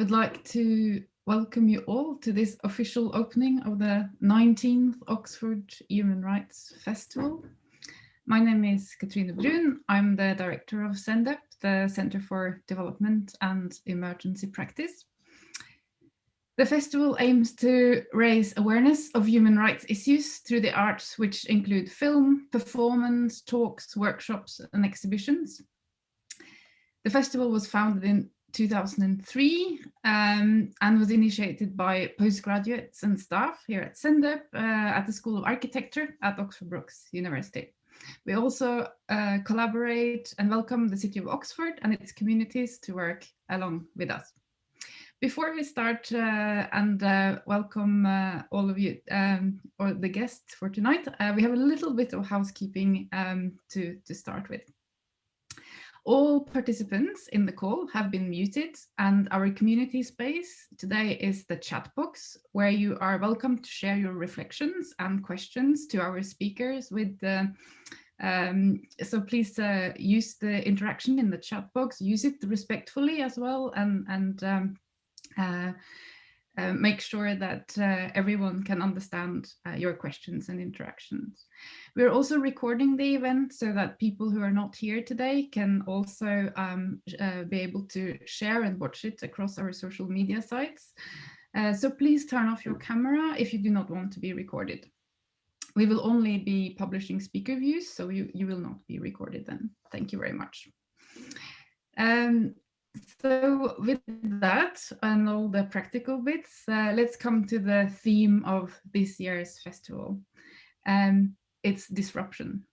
would like to welcome you all to this official opening of the 19th Oxford Human Rights Festival. My name is Cathrine Brun. I'm the director of CENDEP, the Center for Development and Emergency Practice. The festival aims to raise awareness of human rights issues through the arts, which include film, performance, talks, workshops, and exhibitions. The festival was founded in 2003 and was initiated by postgraduates and staff here at CENDEP at the School of Architecture at Oxford Brookes University. We also collaborate and welcome the City of Oxford and its communities to work along with us. Before we start and welcome all of you or the guests for tonight, we have a little bit of housekeeping to start with. All participants in the call have been muted, and our community space today is the chat box, where you are welcome to share your reflections and questions to our speakers with the so please use the interaction in the chat box, use it respectfully as well, and make sure that everyone can understand your questions and interactions. We're also recording the event so that people who are not here today can also be able to share and watch it across our social media sites. So please turn off your camera if you do not want to be recorded. We will only be publishing speaker views, so you will not be recorded then. Thank you very much. So with that and all the practical bits, let's come to the theme of this year's festival. It's disruption.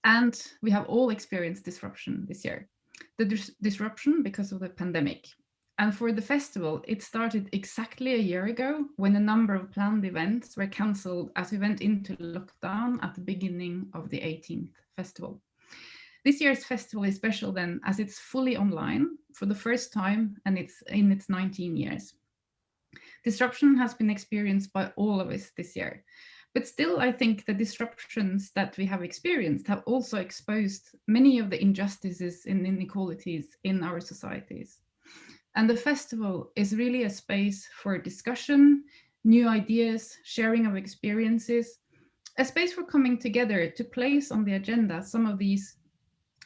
And we have all experienced disruption this year. The disruption because of the pandemic. And for the festival, it started exactly a year ago when a number of planned events were cancelled as we went into lockdown at the beginning of the 18th festival. This year's festival is special then, as it's fully online for the first time, and it's in its 19 years. Disruption has been experienced by all of us this year, but still I think the disruptions that we have experienced have also exposed many of the injustices and inequalities in our societies. And the festival is really a space for discussion, new ideas, sharing of experiences, a space for coming together to place on the agenda some of these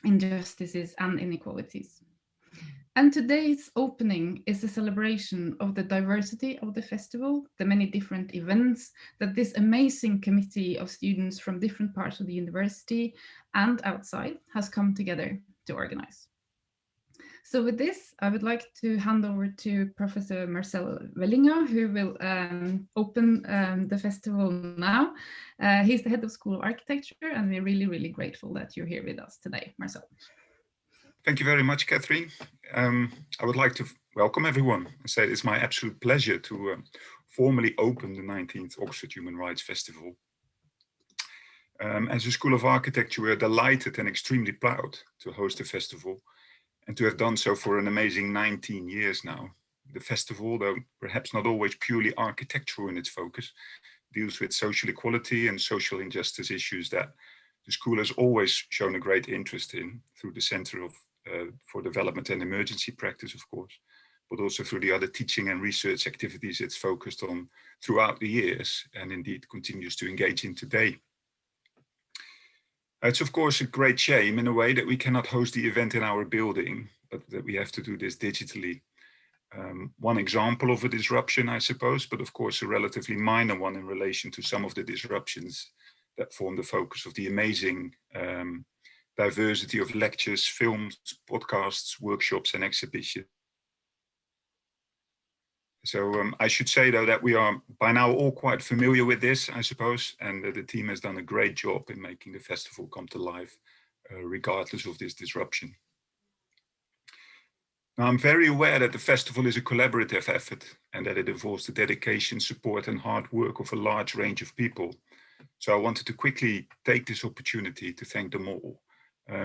injustices and inequalities. And today's opening is a celebration of the diversity of the festival, the many different events that this amazing committee of students from different parts of the university and outside has come together to organize. So with this, I would like to hand over to Professor Marcel Vellinga, who will open the festival now. He's the head of School of Architecture, and we're really, really grateful that you're here with us today, Marcel. Thank you very much, Cathrine. I would like to welcome everyone and say it's my absolute pleasure to formally open the 19th Oxford Human Rights Festival. As a School of Architecture, we are delighted and extremely proud to host the festival, and to have done so for an amazing 19 years now. The festival, though perhaps not always purely architectural in its focus, deals with social equality and social injustice issues that the school has always shown a great interest in through the Center for Development and Emergency Practice, of course, but also through the other teaching and research activities it's focused on throughout the years and indeed continues to engage in today. It's of course a great shame in a way that we cannot host the event in our building, but that we have to do this digitally. One example of a disruption, I suppose, but of course a relatively minor one in relation to some of the disruptions that form the focus of the amazing diversity of lectures, films, podcasts, workshops and exhibitions. So I should say, though, that we are by now all quite familiar with this, I suppose, and that the team has done a great job in making the festival come to life, regardless of this disruption. Now, I'm very aware that the festival is a collaborative effort and that it involves the dedication, support and hard work of a large range of people. So I wanted to quickly take this opportunity to thank them all,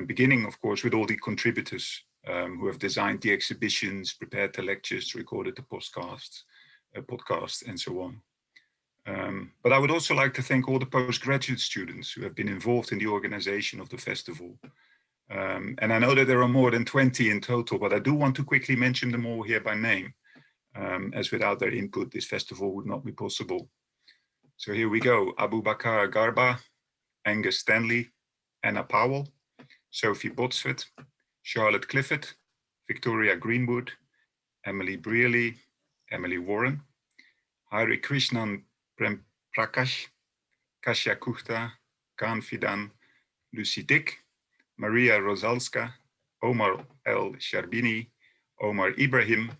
beginning, of course, with all the contributors who have designed the exhibitions, prepared the lectures, recorded the podcasts, and so on. But I would also like to thank all the postgraduate students who have been involved in the organization of the festival. And I know that there are more than 20 in total, but I do want to quickly mention them all here by name. as without their input, this festival would not be possible. So here we go. Abu Bakar Garba, Angus Stanley, Anna Powell, Sophie Botsford, Charlotte Clifford, Victoria Greenwood, Emily Brearley, Emily Warren, Hari Krishnan Prem Prakash, Kasia Kuchta, Khan Fidan, Lucy Dick, Maria Rosalska, Omar El Sharbini, Omar Ibrahim,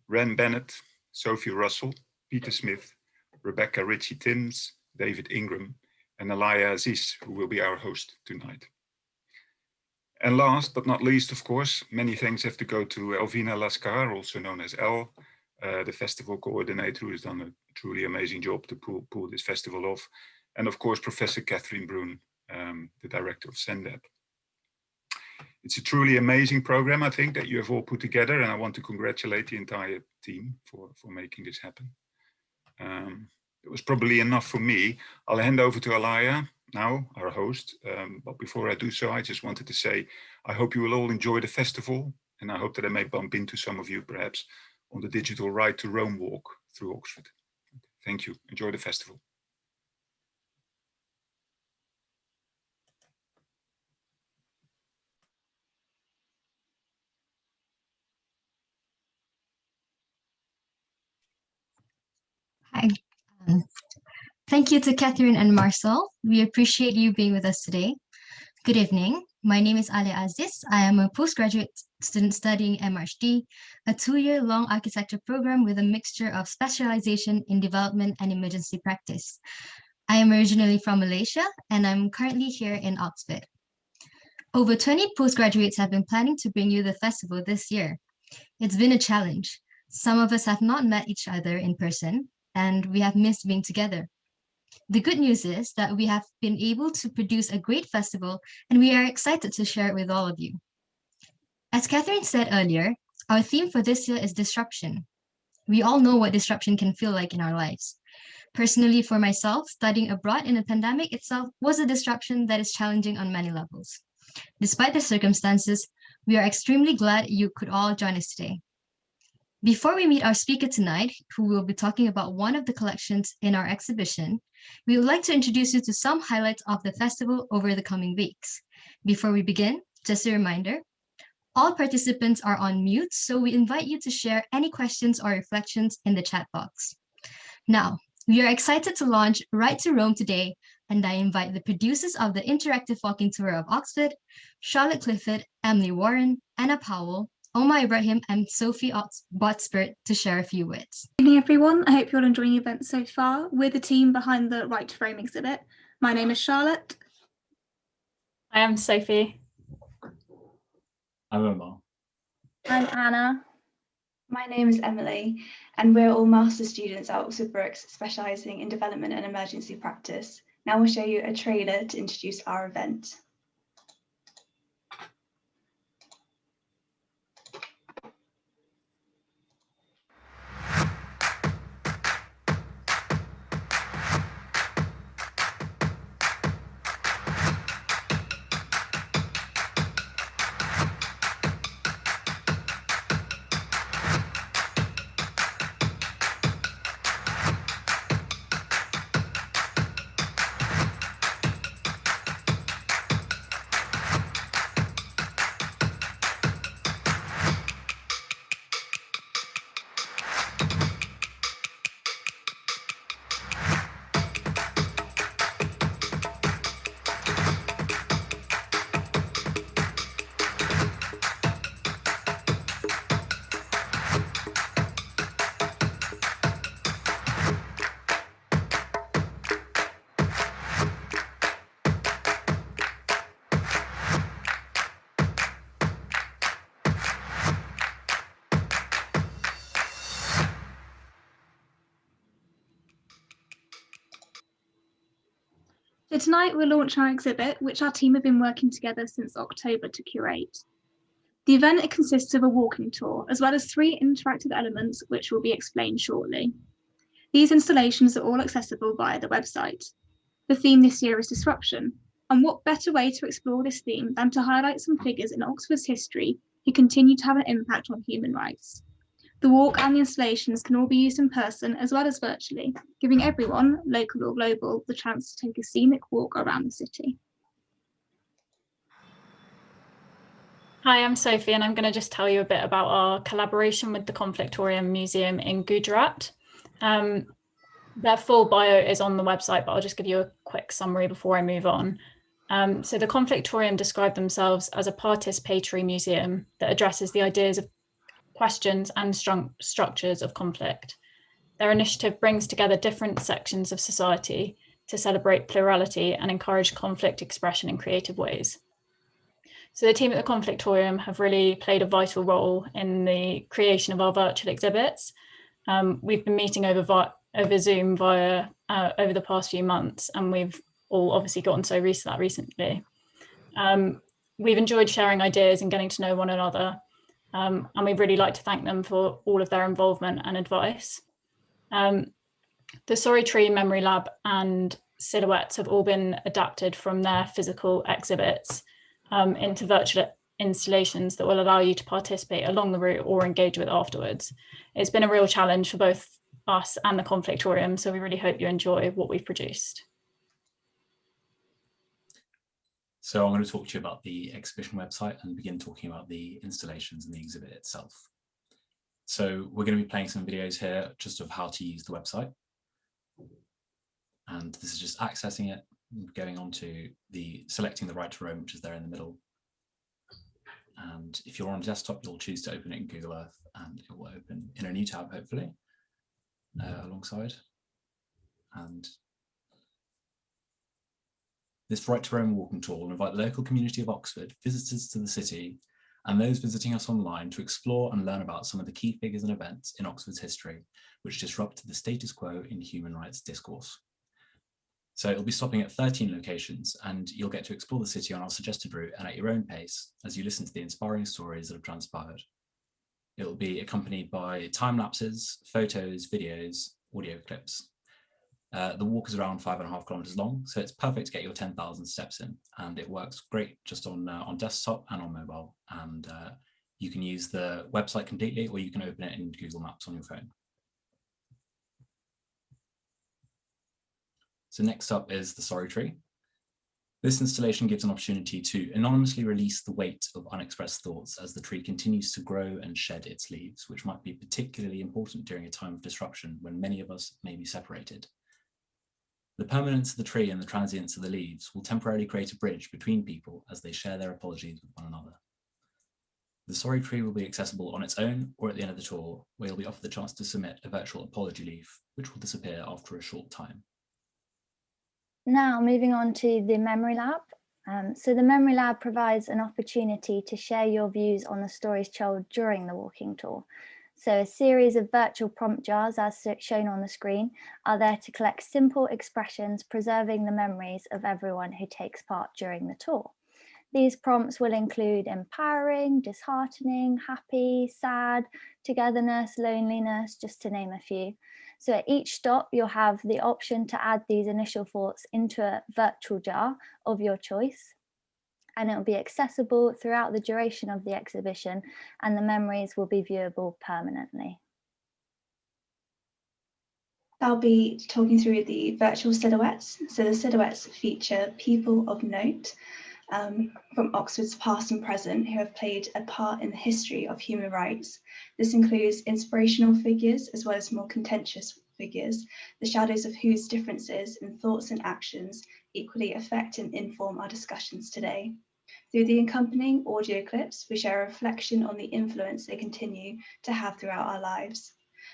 Ren Bennett, Sophie Russell, Peter Smith, Rebecca Ritchie Timms, David Ingram, and Alaya Aziz, who will be our host tonight. And last but not least, of course, many thanks have to go to Elvina Lascar, also known as El, the festival coordinator, who has done a truly amazing job to pull this festival off. And of course, Professor Cathrine Brun, the director of CENDEP. It's a truly amazing program, I think, that you have all put together, and I want to congratulate the entire team for making this happen. It was probably enough for me. I'll hand over to Alaya now, our host. But before I do so, I just wanted to say, I hope you will all enjoy the festival, and I hope that I may bump into some of you perhaps on the digital Ride to Rome walk through Oxford. Thank you. Enjoy the festival. Hi. Thank you to Cathrine and Marcel. We appreciate you being with us today. Good evening. My name is Ali Aziz. I am a postgraduate student studying MRHD, a 2-year-long architecture program with a mixture of specialization in development and emergency practice. I am originally from Malaysia, and I'm currently here in Oxford. Over 20 postgraduates have been planning to bring you the festival this year. It's been a challenge. Some of us have not met each other in person, and we have missed being together. The good news is that we have been able to produce a great festival, and we are excited to share it with all of you. As Cathrine said earlier, our theme for this year is disruption. We all know what disruption can feel like in our lives. Personally, for myself, studying abroad in the pandemic itself was a disruption that is challenging on many levels. Despite the circumstances, we are extremely glad you could all join us today. Before we meet our speaker tonight, who will be talking about one of the collections in our exhibition, we would like to introduce you to some highlights of the festival over the coming weeks. Before we begin, just a reminder, all participants are on mute, so we invite you to share any questions or reflections in the chat box. Now, we are excited to launch Ride to Rome today, and I invite the producers of the interactive walking tour of Oxford, Charlotte Clifford, Emily Warren, Anna Powell, Omar Ibrahim, and Sophie Botsford to share a few words. Good evening, everyone. I hope you're all enjoying the event so far. We're the team behind the Ride to Rome exhibit. My name is Charlotte. I am Sophie. I'm Omar. I'm Anna. My name is Emily, and we're all master's students at Oxford Brookes, specialising in development and emergency practice. Now we'll show you a trailer to introduce our event. So tonight we'll launch our exhibit, which our team have been working together since October to curate. The event consists of a walking tour, as well as 3 interactive elements, which will be explained shortly. These installations are all accessible via the website. The theme this year is disruption, and what better way to explore this theme than to highlight some figures in Oxford's history who continue to have an impact on human rights. The walk and the installations can all be used in person as well as virtually, giving everyone, local or global, the chance to take a scenic walk around the city. Hi, I'm Sophie, and I'm going to just tell you a bit about our collaboration with the Conflictorium Museum in Gujarat. Their full bio is on the website, but I'll just give you a quick summary before I move on. So the Conflictorium describe themselves as a participatory museum that addresses the ideas of questions and structures of conflict. Their initiative brings together different sections of society to celebrate plurality and encourage conflict expression in creative ways. So the team at the Conflictorium have really played a vital role in the creation of our virtual exhibits. We've been meeting over Zoom via over the past few months, and we've all obviously gotten so used to that recently. We've enjoyed sharing ideas and getting to know one another, and we'd really like to thank them for all of their involvement and advice. The Sorry Tree Memory Lab and silhouettes have all been adapted from their physical exhibits into virtual installations that will allow you to participate along the route or engage with afterwards. It's been a real challenge for both us and the Conflictorium, so we really hope you enjoy what we've produced. So I'm going to talk to you about the exhibition website and begin talking about the installations and the exhibit itself. So we're going to be playing some videos here just of how to use the website. And this is just accessing it, going on to selecting the right to roam, which is there in the middle. And if you're on a desktop, you'll choose to open it in Google Earth, and it will open in a new tab, hopefully, alongside. And this right to roam walking tour will invite the local community of Oxford, visitors to the city, and those visiting us online to explore and learn about some of the key figures and events in Oxford's history, which disrupted the status quo in human rights discourse. So it'll be stopping at 13 locations, and you'll get to explore the city on our suggested route and at your own pace as you listen to the inspiring stories that have transpired. It'll be accompanied by time lapses, photos, videos, audio clips. The walk is around 5.5 kilometers long, so it's perfect to get your 10,000 steps in, and it works great just on desktop and on mobile. And you can use the website completely, or you can open it in Google Maps on your phone. So next up is the Sorry Tree. This installation gives an opportunity to anonymously release the weight of unexpressed thoughts as the tree continues to grow and shed its leaves, which might be particularly important during a time of disruption when many of us may be separated. The permanence of the tree and the transience of the leaves will temporarily create a bridge between people as they share their apologies with one another. The Sorry Tree will be accessible on its own or at the end of the tour, where you'll be offered the chance to submit a virtual apology leaf, which will disappear after a short time. Now moving on to the Memory Lab. So the Memory Lab provides an opportunity to share your views on the stories told during the walking tour. So a series of virtual prompt jars, as shown on the screen, are there to collect simple expressions, preserving the memories of everyone who takes part during the tour. These prompts will include empowering, disheartening, happy, sad, togetherness, loneliness, just to name a few. So at each stop, you'll have the option to add these initial thoughts into a virtual jar of your choice, and it will be accessible throughout the duration of the exhibition, and the memories will be viewable permanently. I'll be talking through the virtual silhouettes. So the silhouettes feature people of note from Oxford's past and present who have played a part in the history of human rights. This includes inspirational figures as well as more contentious figures, the shadows of whose differences in thoughts and actions equally affect and inform our discussions today. Through the accompanying audio clips, we share a reflection on the influence they continue to have throughout our lives.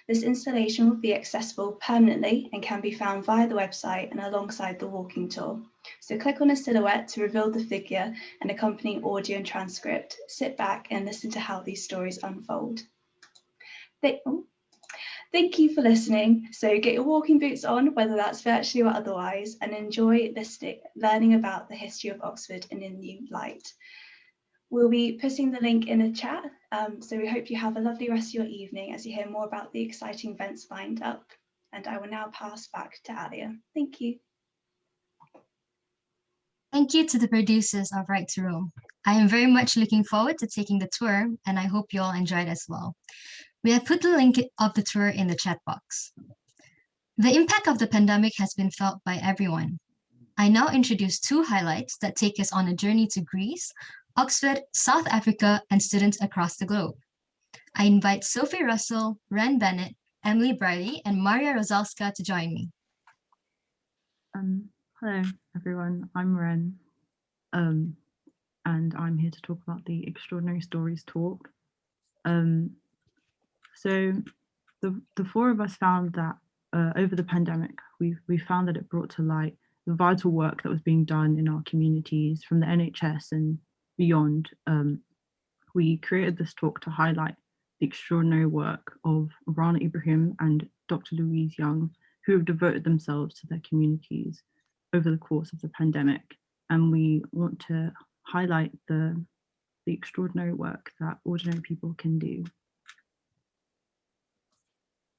This installation will be accessible permanently and can be found via the website and alongside the walking tour. So click on a silhouette to reveal the figure and accompanying audio and transcript. Sit back and listen to how these stories unfold. Thank you for listening. So get your walking boots on, whether that's virtually or otherwise, and enjoy learning about the history of Oxford in a new light. We'll be putting the link in the chat, so we hope you have a lovely rest of your evening as you hear more about the exciting events lined up. And I will now pass back to Alia. Thank you. Thank you to the producers of Right to Roam. I am very much looking forward to taking the tour, and I hope you all enjoyed as well. We have put the link of the tour in the chat box. The impact of the pandemic has been felt by everyone. I now introduce two highlights that take us on a journey to Greece, Oxford, South Africa, and students across the globe. I invite Sophie Russell, Ren Bennett, Emily Briley, and Maria Rosalska to join me. Hello, everyone. I'm Ren, and I'm here to talk about the Extraordinary Stories talk. So the four of us found that over the pandemic, we found that it brought to light the vital work that was being done in our communities from the NHS and beyond. We created this talk to highlight the extraordinary work of Rana Ibrahim and Dr. Louise Young, who have devoted themselves to their communities over the course of the pandemic. And we want to highlight the extraordinary work that ordinary people can do.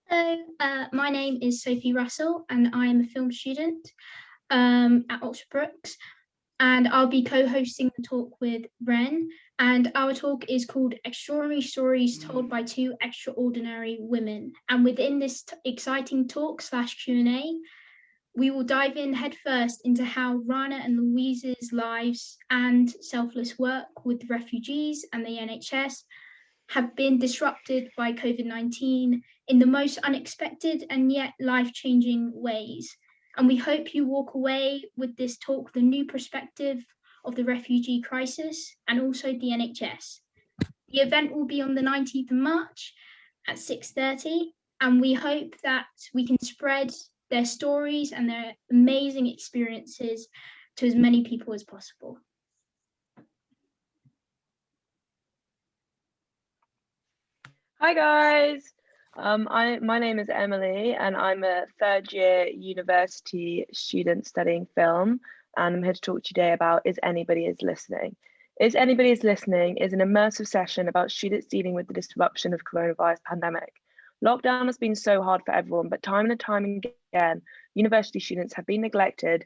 Hello, my name is Sophie Russell and I am a film student at Oxford Brookes, and I'll be co-hosting the talk with Ren, and our talk is called Extraordinary Stories Told by Two Extraordinary Women. And within this exciting talk / Q&A, we will dive in headfirst into how Rana and Louise's lives and selfless work with refugees and the NHS have been disrupted by COVID-19 in the most unexpected and yet life-changing ways. And we hope you walk away with this talk with a new perspective of the refugee crisis and also the NHS. The event will be on the 19th of March at 6:30, and we hope that we can spread their stories and their amazing experiences to as many people as possible. Hi guys, my name is Emily and I'm a third year university student studying film, and I'm here to talk to you today about Is Anybody Is Listening? Is Anybody Is Listening is an immersive session about students dealing with the disruption of coronavirus pandemic. Lockdown has been so hard for everyone, but time and time again, university students have been neglected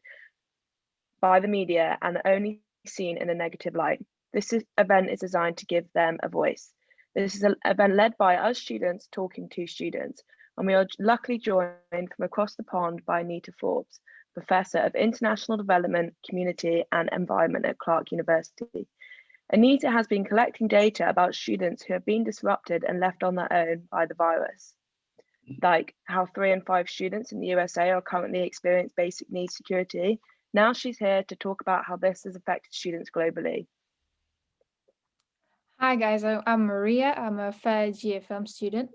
by the media and only seen in a negative light. This event is designed to give them a voice. This is an event led by us students talking to students, and we are luckily joined from across the pond by Anita Forbes, Professor of International Development, Community and Environment at Clark University. Anita has been collecting data about students who have been disrupted and left on their own by the virus, like how 3 in 5 students in the USA are currently experiencing basic needs security. Now she's here to talk about how this has affected students globally. Hi guys, I'm Maria. I'm a third year film student.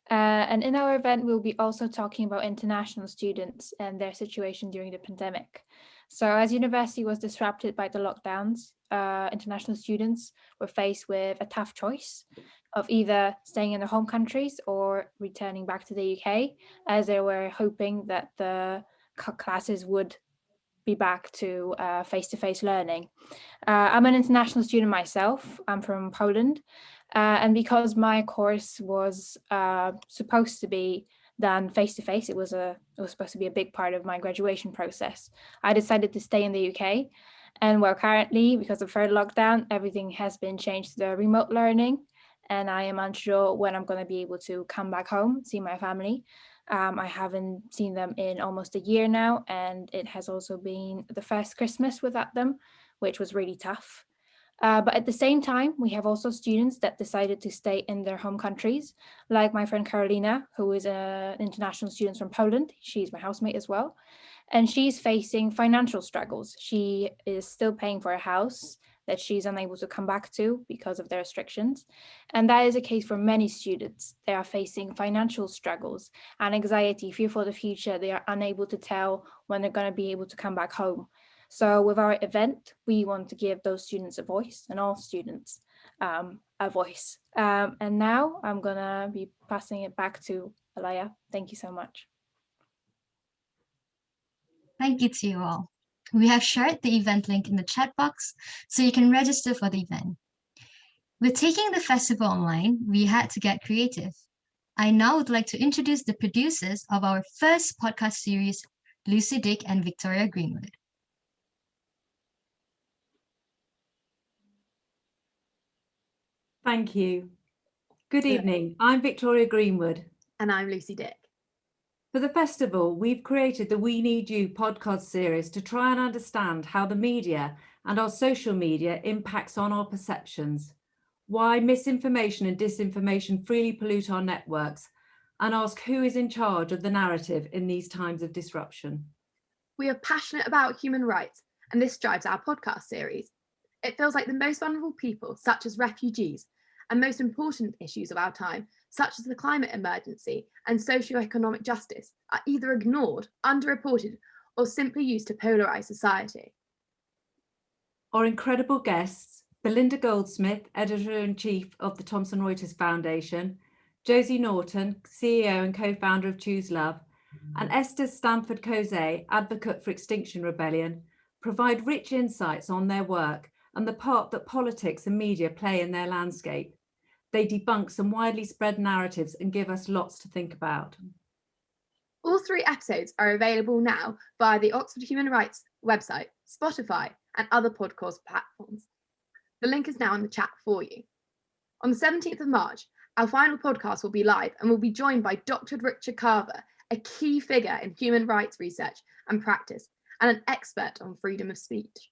And in our event, we'll be also talking about international students and their situation during the pandemic. So as university was disrupted by the lockdowns, international students were faced with a tough choice of either staying in their home countries or returning back to the UK, as they were hoping that the classes would be back to face-to-face learning. I'm an international student myself. I'm from Poland. And because my course was supposed to be done face-to-face, it was supposed to be a big part of my graduation process, I decided to stay in the UK. And well, currently, because of third lockdown, everything has been changed to the remote learning. And I am unsure when I'm going to be able to come back home, see my family. I haven't seen them in almost a year now, and it has also been the first Christmas without them, which was really tough. But at the same time, we have also students that decided to stay in their home countries, like my friend Carolina, who is an international student from Poland. She's my housemate as well. And she's facing financial struggles. She is still paying for a house that she's unable to come back to because of the restrictions. And that is a case for many students. They are facing financial struggles and anxiety, fear for the future. They are unable to tell when they're going to be able to come back home. So with our event, we want to give those students a voice, and all students a voice. And now I'm going to be passing it back to Alaya. Thank you so much. Thank you to you all. We have shared the event link in the chat box so you can register for the event. With taking the festival online, we had to get creative. I now would like to introduce the producers of our first podcast series, Lucy Dick and Victoria Greenwood. Thank you. Good evening, I'm Victoria Greenwood. And I'm Lucy Dick. For the festival, we've created the We Need You podcast series to try and understand how the media and our social media impacts on our perceptions, why misinformation and disinformation freely pollute our networks, and ask who is in charge of the narrative in these times of disruption. We are passionate about human rights, and this drives our podcast series. It feels like the most vulnerable people, such as refugees, and most important issues of our time, such as the climate emergency and socio-economic justice, are either ignored, underreported, or simply used to polarize society. Our incredible guests, Belinda Goldsmith, Editor-in-Chief of the Thomson Reuters Foundation, Josie Norton, CEO and co-founder of Choose Love, and Esther Stanford-Kozay, advocate for Extinction Rebellion, provide rich insights on their work and the part that politics and media play in their landscape. They debunk some widely spread narratives and give us lots to think about. All 3 episodes are available now via the Oxford Human Rights website, Spotify, and other podcast platforms. The link is now in the chat for you. On the 17th of March, our final podcast will be live and will be joined by Dr. Richard Carver, a key figure in human rights research and practice, and an expert on freedom of speech,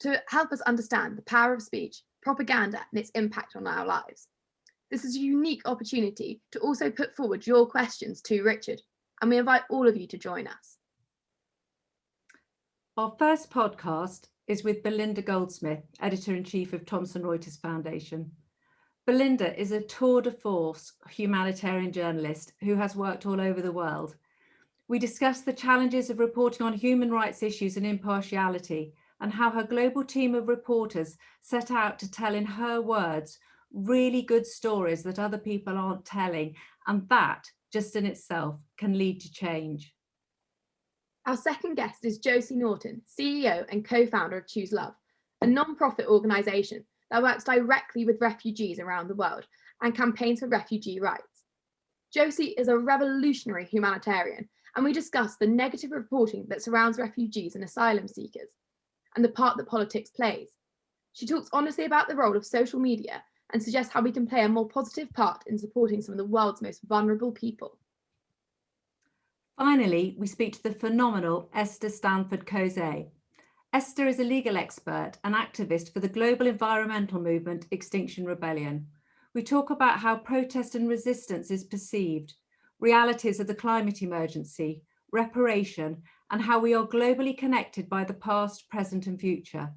to help us understand the power of speech, propaganda, and its impact on our lives. This is a unique opportunity to also put forward your questions to Richard, and we invite all of you to join us. Our first podcast is with Belinda Goldsmith, Editor-in-Chief of Thomson Reuters Foundation. Belinda is a tour de force humanitarian journalist who has worked all over the world. We discuss the challenges of reporting on human rights issues and impartiality, and how her global team of reporters set out to tell in her words really good stories that other people aren't telling, and that just in itself can lead to change. Our second guest is Josie Norton, CEO and co-founder of Choose Love, a non-profit organisation that works directly with refugees around the world and campaigns for refugee rights. Josie is a revolutionary humanitarian, and we discuss the negative reporting that surrounds refugees and asylum seekers, and the part that politics plays. She talks honestly about the role of social media and suggests how we can play a more positive part in supporting some of the world's most vulnerable people. Finally, we speak to the phenomenal Esther Stanford-Kozay. Esther is a legal expert and activist for the global environmental movement Extinction Rebellion. We talk about how protest and resistance is perceived, realities of the climate emergency, reparation, and how we are globally connected by the past, present, and future.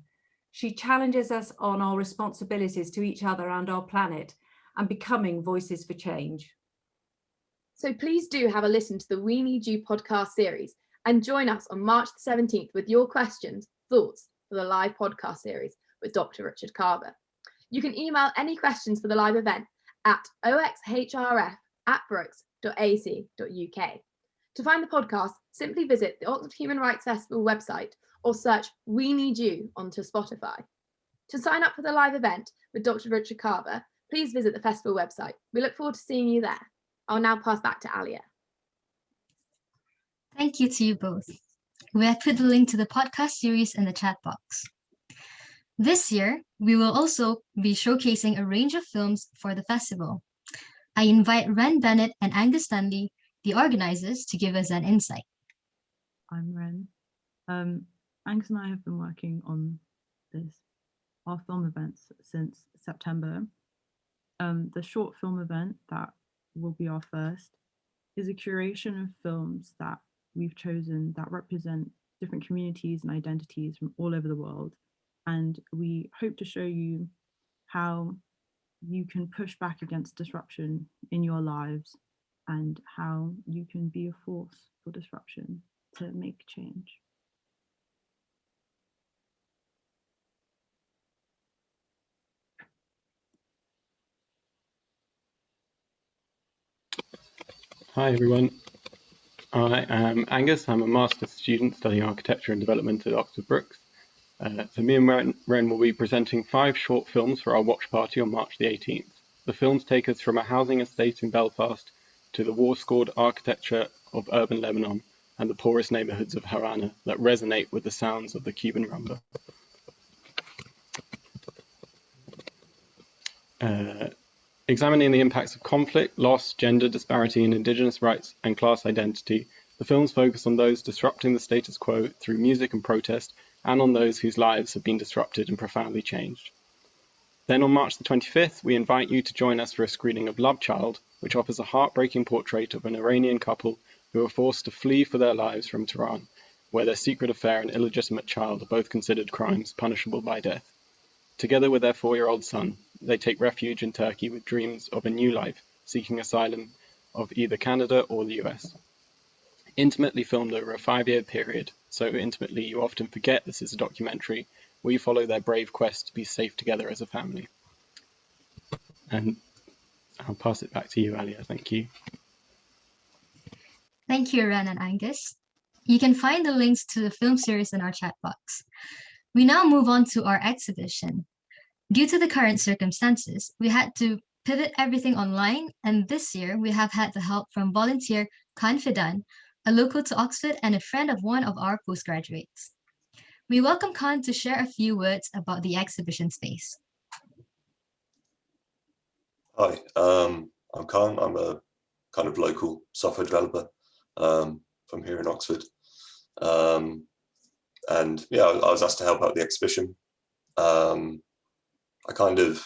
She challenges us on our responsibilities to each other and our planet, and becoming voices for change. So please do have a listen to the We Need You podcast series and join us on March the 17th with your questions, thoughts for the live podcast series with Dr. Richard Carver. You can email any questions for the live event at oxhrf@brooks.ac.uk. To find the podcast, simply visit the Oxford Human Rights Festival website or search We Need You onto Spotify. To sign up for the live event with Dr. Richard Carver, please visit the festival website. We look forward to seeing you there. I'll now pass back to Alia. Thank you to you both. We have put the link to the podcast series in the chat box. This year, we will also be showcasing a range of films for the festival. I invite Ren Bennett and Angus Stanley, the organizers, to give us an insight. I'm Ren. Angus and I have been working on our film events since September. The short film event that will be our first is a curation of films that we've chosen that represent different communities and identities from all over the world. And we hope to show you how you can push back against disruption in your lives and how you can be a force for disruption to make change. Hi everyone, I am Angus. I'm a master's student studying architecture and development at Oxford Brookes. So me and Ren will be presenting 5 short films for our watch party on March the 18th. The films take us from a housing estate in Belfast to the war-scored architecture of urban Lebanon and the poorest neighbourhoods of Harana that resonate with the sounds of the Cuban rumba. Examining the impacts of conflict, loss, gender disparity in Indigenous rights and class identity, the films focus on those disrupting the status quo through music and protest, and on those whose lives have been disrupted and profoundly changed. Then on March the 25th, we invite you to join us for a screening of Love Child, which offers a heartbreaking portrait of an Iranian couple who are forced to flee for their lives from Tehran, where their secret affair and illegitimate child are both considered crimes punishable by death. Together with their 4-year-old son, they take refuge in Turkey with dreams of a new life, seeking asylum of either Canada or the US. Intimately filmed over a 5-year period, so intimately you often forget this is a documentary, we follow their brave quest to be safe together as a family. And I'll pass it back to you, Alia. Thank you. Thank you, Ren and Angus. You can find the links to the film series in our chat box. We now move on to our exhibition. Due to the current circumstances, we had to pivot everything online, and this year we have had the help from volunteer Khan Fidan, a local to Oxford and a friend of one of our postgraduates. We welcome Khan to share a few words about the exhibition space. Hi, I'm Khan. I'm a kind of local software developer from here in Oxford. And yeah, I was asked to help out the exhibition. I kind of,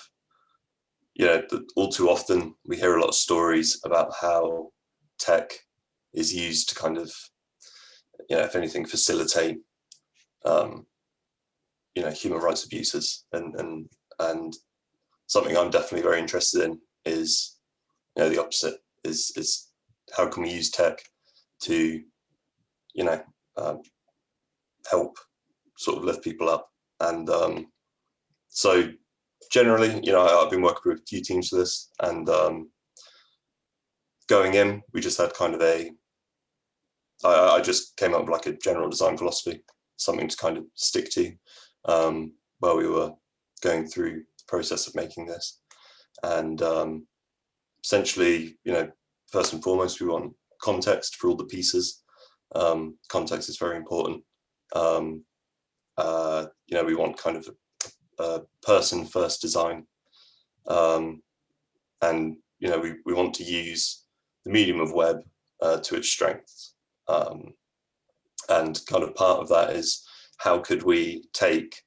all too often we hear a lot of stories about how tech is used to kind of, if anything, facilitate, human rights abuses. And something I'm definitely very interested in is, the opposite is how can we use tech to, help sort of lift people up. And so generally, I've been working with a few teams for this, and going in, we just had kind of I just came up with like a general design philosophy, something to kind of stick to while we were going through the process of making this. And essentially, first and foremost, we want context for all the pieces. Context is very important. We want kind of a person first design. And, we want to use the medium of web to its strengths. And kind of part of that is how could we take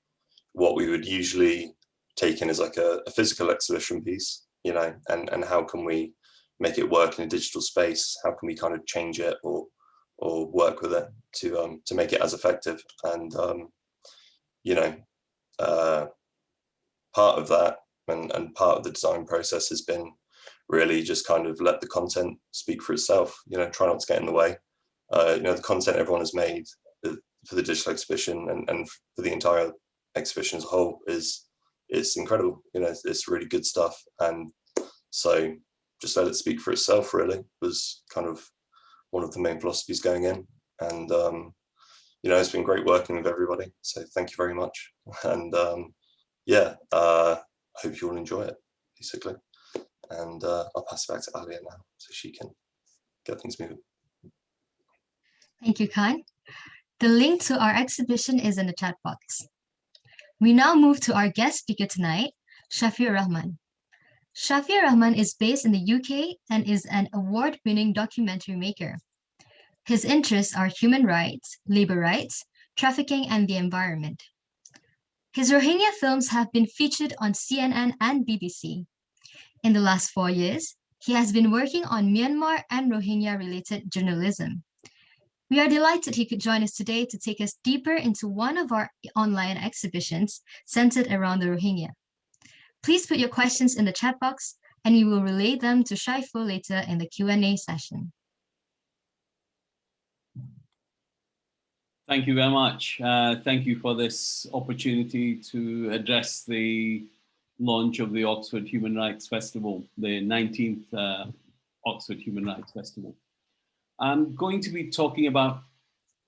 what we would usually take in as like a physical exhibition piece, and how can we make it work in a digital space? How can we kind of change it or work with it to make it as effective? And part of that and part of the design process has been really just kind of let the content speak for itself. Try not to get in the way. The content everyone has made for the digital exhibition and for the entire exhibition as a whole it's incredible. It's really good stuff. And so just let it speak for itself really was kind of one of the main philosophies going in. And it's been great working with everybody, so thank you very much. And I hope you all enjoy it, basically. And I'll pass it back to Alia now so she can get things moving. Thank you, Khan. The link to our exhibition is in the chat box. We now move to our guest speaker tonight, Shafiur Rahman. Shafiur Rahman is based in the UK and is an award-winning documentary maker. His interests are human rights, labor rights, trafficking, and the environment. His Rohingya films have been featured on CNN and BBC. In the last 4 years, he has been working on Myanmar and Rohingya-related journalism. We are delighted he could join us today to take us deeper into one of our online exhibitions centered around the Rohingya. Please put your questions in the chat box and we will relay them to Shafiur later in the Q&A session. Thank you very much. Thank you for this opportunity to address the launch of the Oxford Human Rights Festival, the 19th Oxford Human Rights Festival. I'm going to be talking about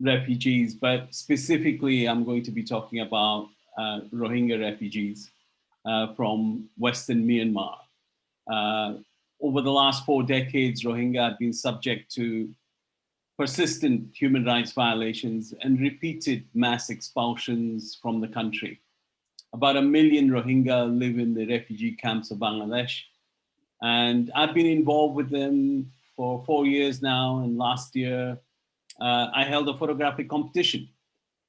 refugees, but specifically I'm going to be talking about Rohingya refugees from Western Myanmar. Over the last 4 decades, Rohingya have been subject to persistent human rights violations and repeated mass expulsions from the country. About 1 million Rohingya live in the refugee camps of Bangladesh, And I've been involved with them for 4 years now, and last year I held a photographic competition.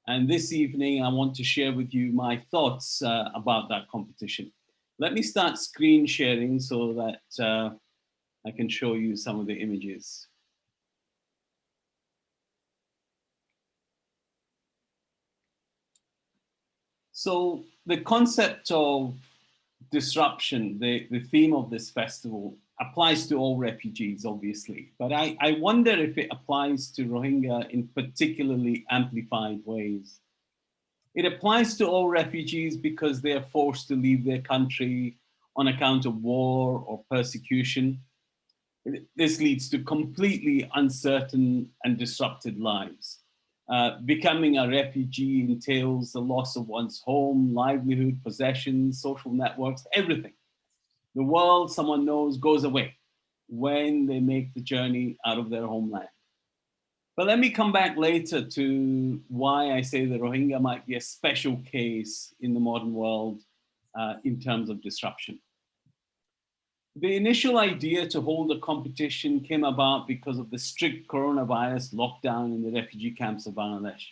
And this evening I want to share with you my thoughts about that competition. Let me start screen sharing so that I can show you some of the images. So the concept of disruption, the theme of this festival, applies to all refugees, obviously. But I wonder if it applies to Rohingya in particularly amplified ways. It applies to all refugees because they are forced to leave their country on account of war or persecution. This leads to completely uncertain and disrupted lives. Becoming a refugee entails the loss of one's home, livelihood, possessions, social networks, everything. The world someone knows goes away when they make the journey out of their homeland. But let me come back later to why I say the Rohingya might be a special case in the modern world in terms of disruption. The initial idea to hold a competition came about because of the strict coronavirus lockdown in the refugee camps of Bangladesh.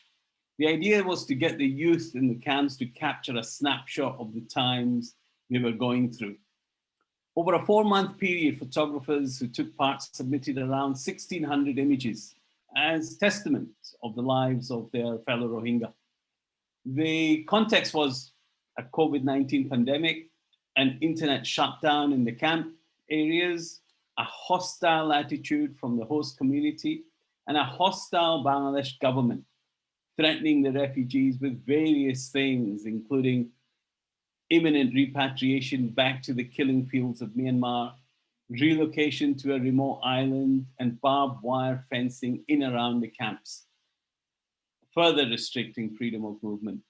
The idea was to get the youth in the camps to capture a snapshot of the times they were going through. Over a 4-month period, photographers who took part submitted around 1,600 images as testament of the lives of their fellow Rohingya. The context was a COVID-19 pandemic, an internet shutdown in the camp areas, a hostile attitude from the host community, and a hostile Bangladesh government threatening the refugees with various things, including imminent repatriation back to the killing fields of Myanmar, relocation to a remote island, and barbed wire fencing in around the camps, further restricting freedom of movement.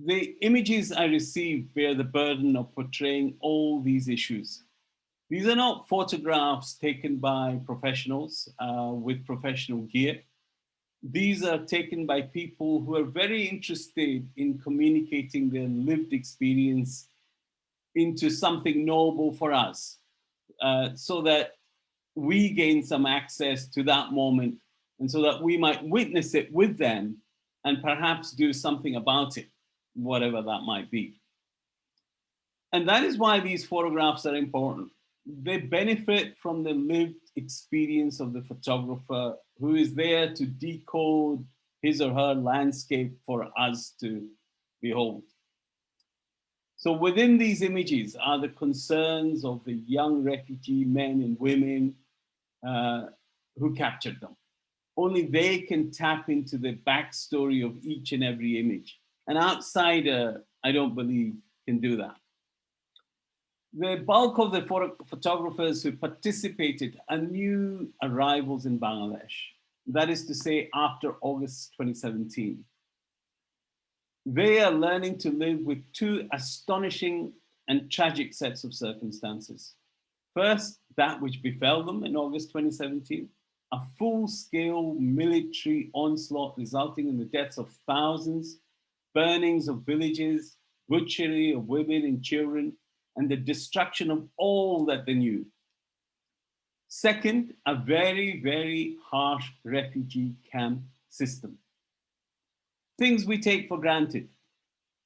The images I received bear the burden of portraying all these issues. These are not photographs taken by professionals with professional gear. These are taken by people who are very interested in communicating their lived experience into something noble for us, so that we gain some access to that moment and so that we might witness it with them and perhaps do something about it, whatever that might be. And that is why these photographs are important. They benefit from the lived experience of the photographer who is there to decode his or her landscape for us to behold. So within these images are the concerns of the young refugee men and women who captured them. Only they can tap into the backstory of each and every image. An outsider, I don't believe, can do that. The bulk of the photographers who participated are new arrivals in Bangladesh. That is to say, after August 2017. They are learning to live with two astonishing and tragic sets of circumstances. First, that which befell them in August 2017, a full-scale military onslaught resulting in the deaths of thousands, burnings of villages, butchery of women and children, and the destruction of all that they knew. Second, a very, very harsh refugee camp system. Things we take for granted: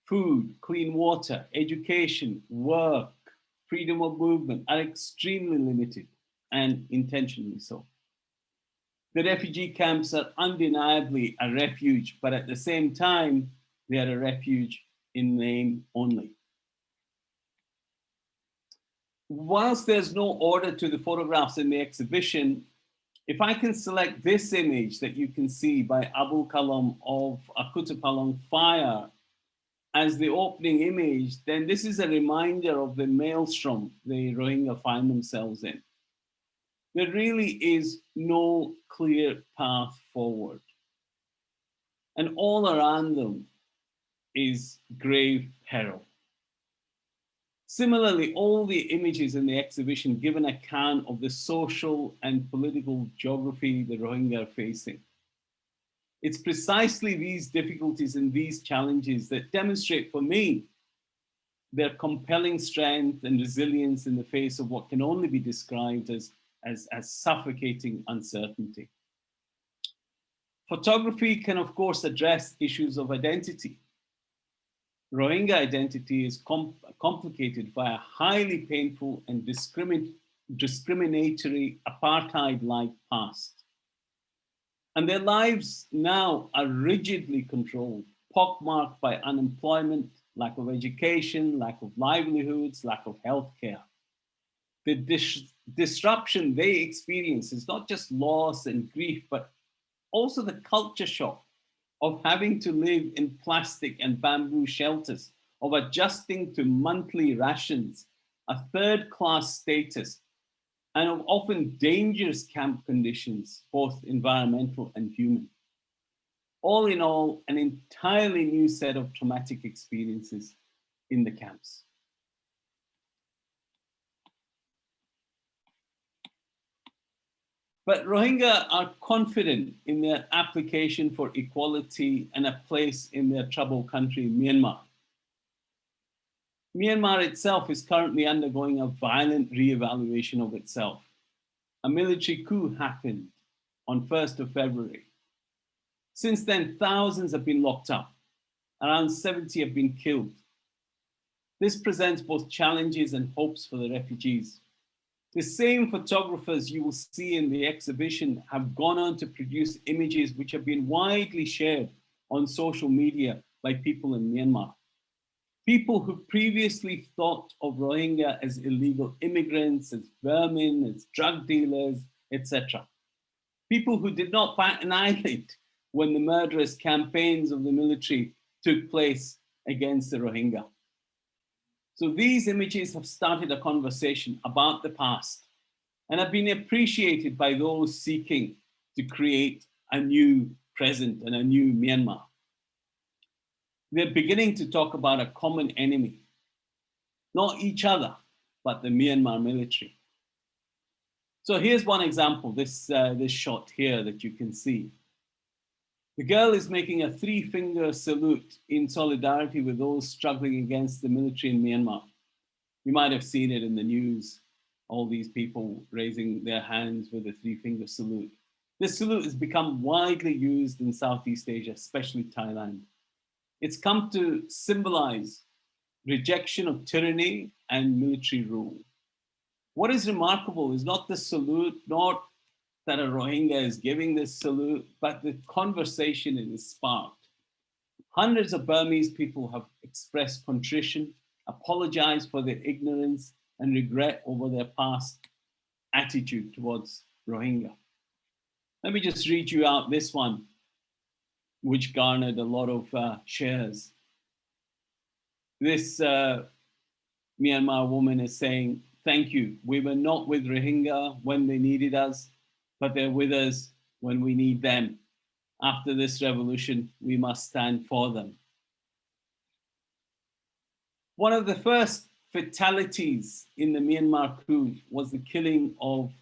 food, clean water, education, work, freedom of movement are extremely limited, and intentionally so. The refugee camps are undeniably a refuge, but at the same time, they are a refuge in name only. Whilst there's no order to the photographs in the exhibition, if I can select this image that you can see by Abul Kalam of Akutapalong Fire as the opening image, then this is a reminder of the maelstrom the Rohingya find themselves in. There really is no clear path forward. And all around them is grave peril. Similarly, all the images in the exhibition give an account of the social and political geography the Rohingya are facing. It's precisely these difficulties and these challenges that demonstrate for me their compelling strength and resilience in the face of what can only be described as suffocating uncertainty. Photography can, of course, address issues of identity. Rohingya identity is complicated by a highly painful and discriminatory apartheid-like past. And their lives now are rigidly controlled, pockmarked by unemployment, lack of education, lack of livelihoods, lack of healthcare. The disruption they experience is not just loss and grief, but also the culture shock of having to live in plastic and bamboo shelters, of adjusting to monthly rations, a third-class status, and of often dangerous camp conditions, both environmental and human. All in all, an entirely new set of traumatic experiences in the camps. But Rohingya are confident in their application for equality and a place in their troubled country, Myanmar. Myanmar itself is currently undergoing a violent re-evaluation of itself. A military coup happened on 1st of February. Since then, thousands have been locked up. Around 70 have been killed. This presents both challenges and hopes for the refugees. The same photographers you will see in the exhibition have gone on to produce images which have been widely shared on social media by people in Myanmar. People who previously thought of Rohingya as illegal immigrants, as vermin, as drug dealers, etc. People who did not bat an eyelid when the murderous campaigns of the military took place against the Rohingya. So these images have started a conversation about the past and have been appreciated by those seeking to create a new present and a new Myanmar. They're beginning to talk about a common enemy, not each other, but the Myanmar military. So here's one example, this shot here that you can see. The girl is making a 3-finger salute in solidarity with those struggling against the military in Myanmar. You might have seen it in the news, all these people raising their hands with a 3-finger salute. This salute has become widely used in Southeast Asia, especially Thailand. It's come to symbolize rejection of tyranny and military rule. What is remarkable is not the salute, not that a Rohingya is giving this salute, but the conversation it has sparked. Hundreds of Burmese people have expressed contrition, apologized for their ignorance and regret over their past attitude towards Rohingya. Let me just read you out this one, which garnered a lot of shares. This Myanmar woman is saying, "Thank you. We were not with Rohingya when they needed us, but they're with us when we need them. After this revolution, we must stand for them." One of the first fatalities in the Myanmar coup was the killing of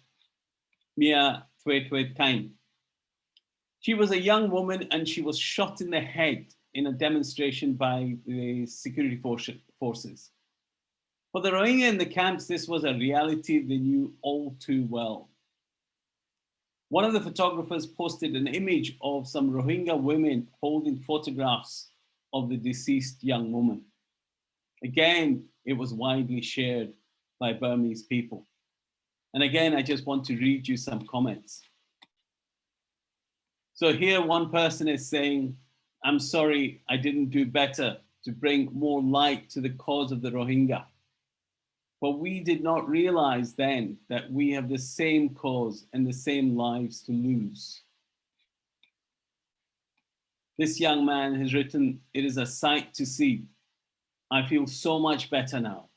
Mia Thuet Thuet Kain. She was a young woman and she was shot in the head in a demonstration by the security forces. For the Rohingya in the camps, this was a reality they knew all too well. One of the photographers posted an image of some Rohingya women holding photographs of the deceased young woman. Again, it was widely shared by Burmese people. And again, I just want to read you some comments. So here one person is saying, "I'm sorry, I didn't do better to bring more light to the cause of the Rohingya. But we did not realize then that we have the same cause and the same lives to lose." This young man has written, "It is a sight to see. I feel so much better now.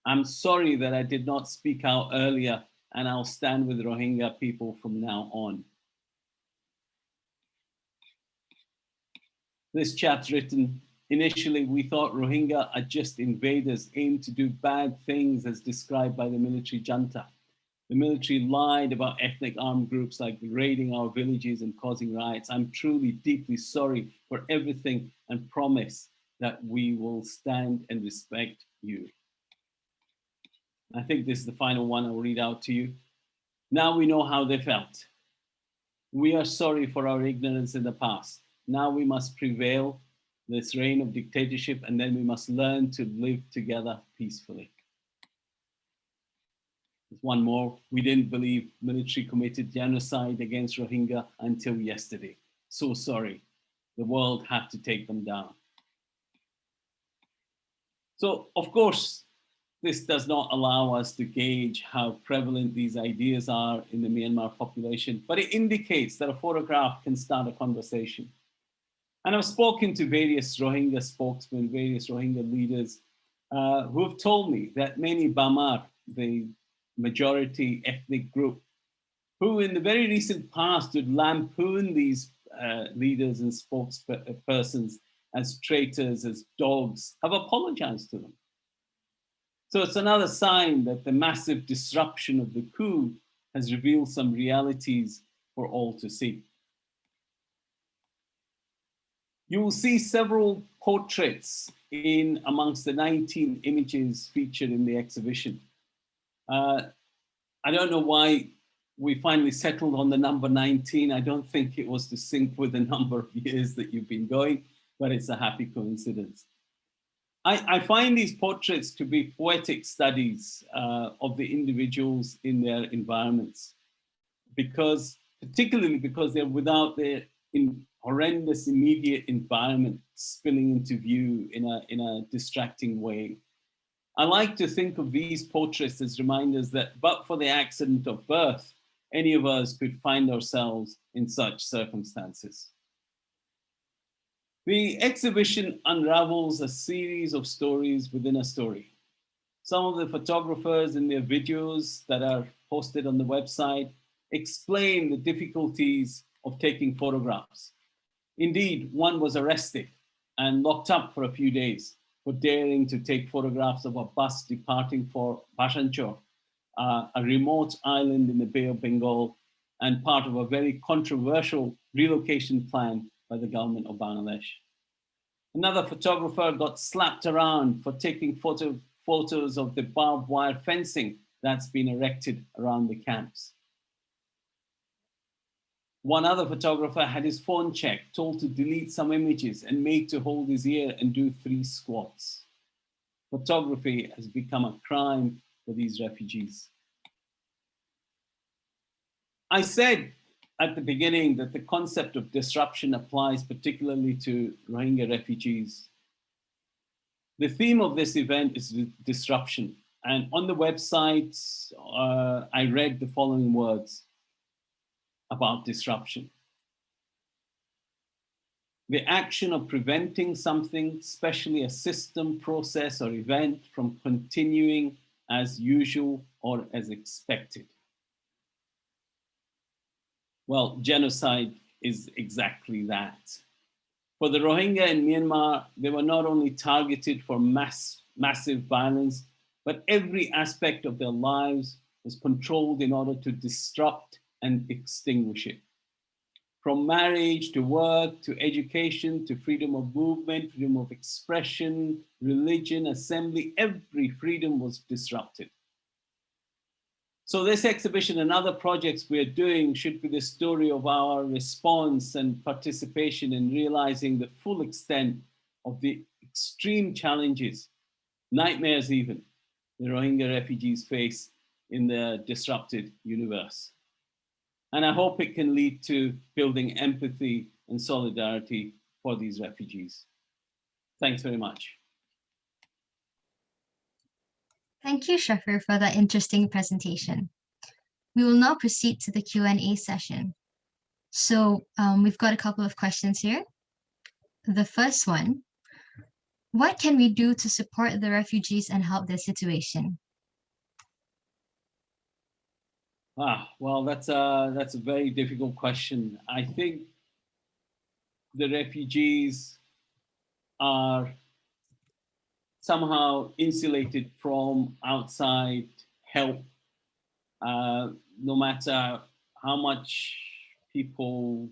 I'm sorry that I did not speak out earlier, and I'll stand with Rohingya people from now on." This chap's written, "Initially, we thought Rohingya are just invaders aimed to do bad things as described by the military junta. The military lied about ethnic armed groups like raiding our villages and causing riots. I'm truly deeply sorry for everything and promise that we will stand and respect you. I think this is the final one I'll read out to you. Now we know how they felt. We are sorry for our ignorance in the past. Now we must prevail this reign of dictatorship, and then we must learn to live together peacefully. There's one more. We didn't believe military committed genocide against Rohingya until yesterday. So sorry. The world had to take them down. So, of course, this does not allow us to gauge how prevalent these ideas are in the Myanmar population, but it indicates that a photograph can start a conversation. And I've spoken to various Rohingya spokesmen, various Rohingya leaders who have told me that many Bamar, the majority ethnic group, who in the very recent past would lampoon these leaders and spokespersons as traitors, as dogs, have apologized to them. So it's another sign that the massive disruption of the coup has revealed some realities for all to see. You will see several portraits in amongst the 19 images featured in the exhibition. I don't know why we finally settled on the number 19. I don't think it was to sync with the number of years that you've been going, but it's a happy coincidence. I find these portraits to be poetic studies of the individuals in their environments, particularly because they're without their horrendous immediate environment spilling into view in a distracting way. I like to think of these portraits as reminders that, but for the accident of birth, any of us could find ourselves in such circumstances. The exhibition unravels a series of stories within a story. Some of the photographers in their videos that are posted on the website explain the difficulties of taking photographs. Indeed, one was arrested and locked up for a few days for daring to take photographs of a bus departing for Bhasanchar, a remote island in the Bay of Bengal and part of a very controversial relocation plan by the government of Bangladesh. Another photographer got slapped around for taking photos of the barbed wire fencing that's been erected around the camps. One other photographer had his phone checked, told to delete some images and made to hold his ear and do 3 squats. Photography has become a crime for these refugees. I said at the beginning that the concept of disruption applies particularly to Rohingya refugees. The theme of this event is disruption. And on the website, I read the following words about disruption. The action of preventing something, especially a system, process, or event, from continuing as usual or as expected. Well, genocide is exactly that. For the Rohingya in Myanmar, they were not only targeted for massive violence, but every aspect of their lives was controlled in order to disrupt and extinguish it. From marriage to work, to education, to freedom of movement, freedom of expression, religion, assembly, every freedom was disrupted. So this exhibition and other projects we're doing should be the story of our response and participation in realizing the full extent of the extreme challenges, nightmares even, the Rohingya refugees face in their disrupted universe. And I hope it can lead to building empathy and solidarity for these refugees. Thanks very much. Thank you, Shafiur, for that interesting presentation. We will now proceed to the Q&A session. So we've got a couple of questions here. The first one, what can we do to support the refugees and help their situation? Well, that's a very difficult question. I think the refugees are somehow insulated from outside help, no matter how much people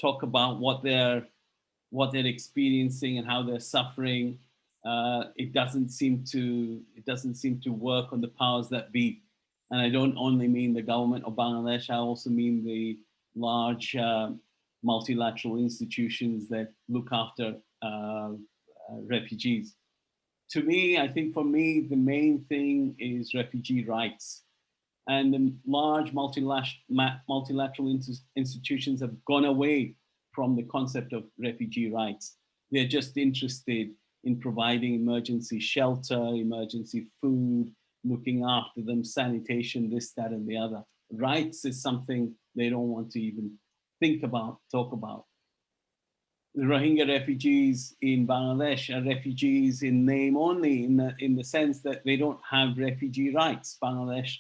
talk about what their what they're experiencing and how they're suffering. It doesn't seem to work on the powers that be. And I don't only mean the government of Bangladesh, I also mean the large multilateral institutions that look after refugees. To me, I think for me, the main thing is refugee rights. And the large multilateral institutions have gone away from the concept of refugee rights. They're just interested in providing emergency shelter, emergency food, looking after them, sanitation, this, that, and the other. Rights is something they don't want to even think about, talk about. The Rohingya refugees in Bangladesh are refugees in name only, in the sense that they don't have refugee rights. Bangladesh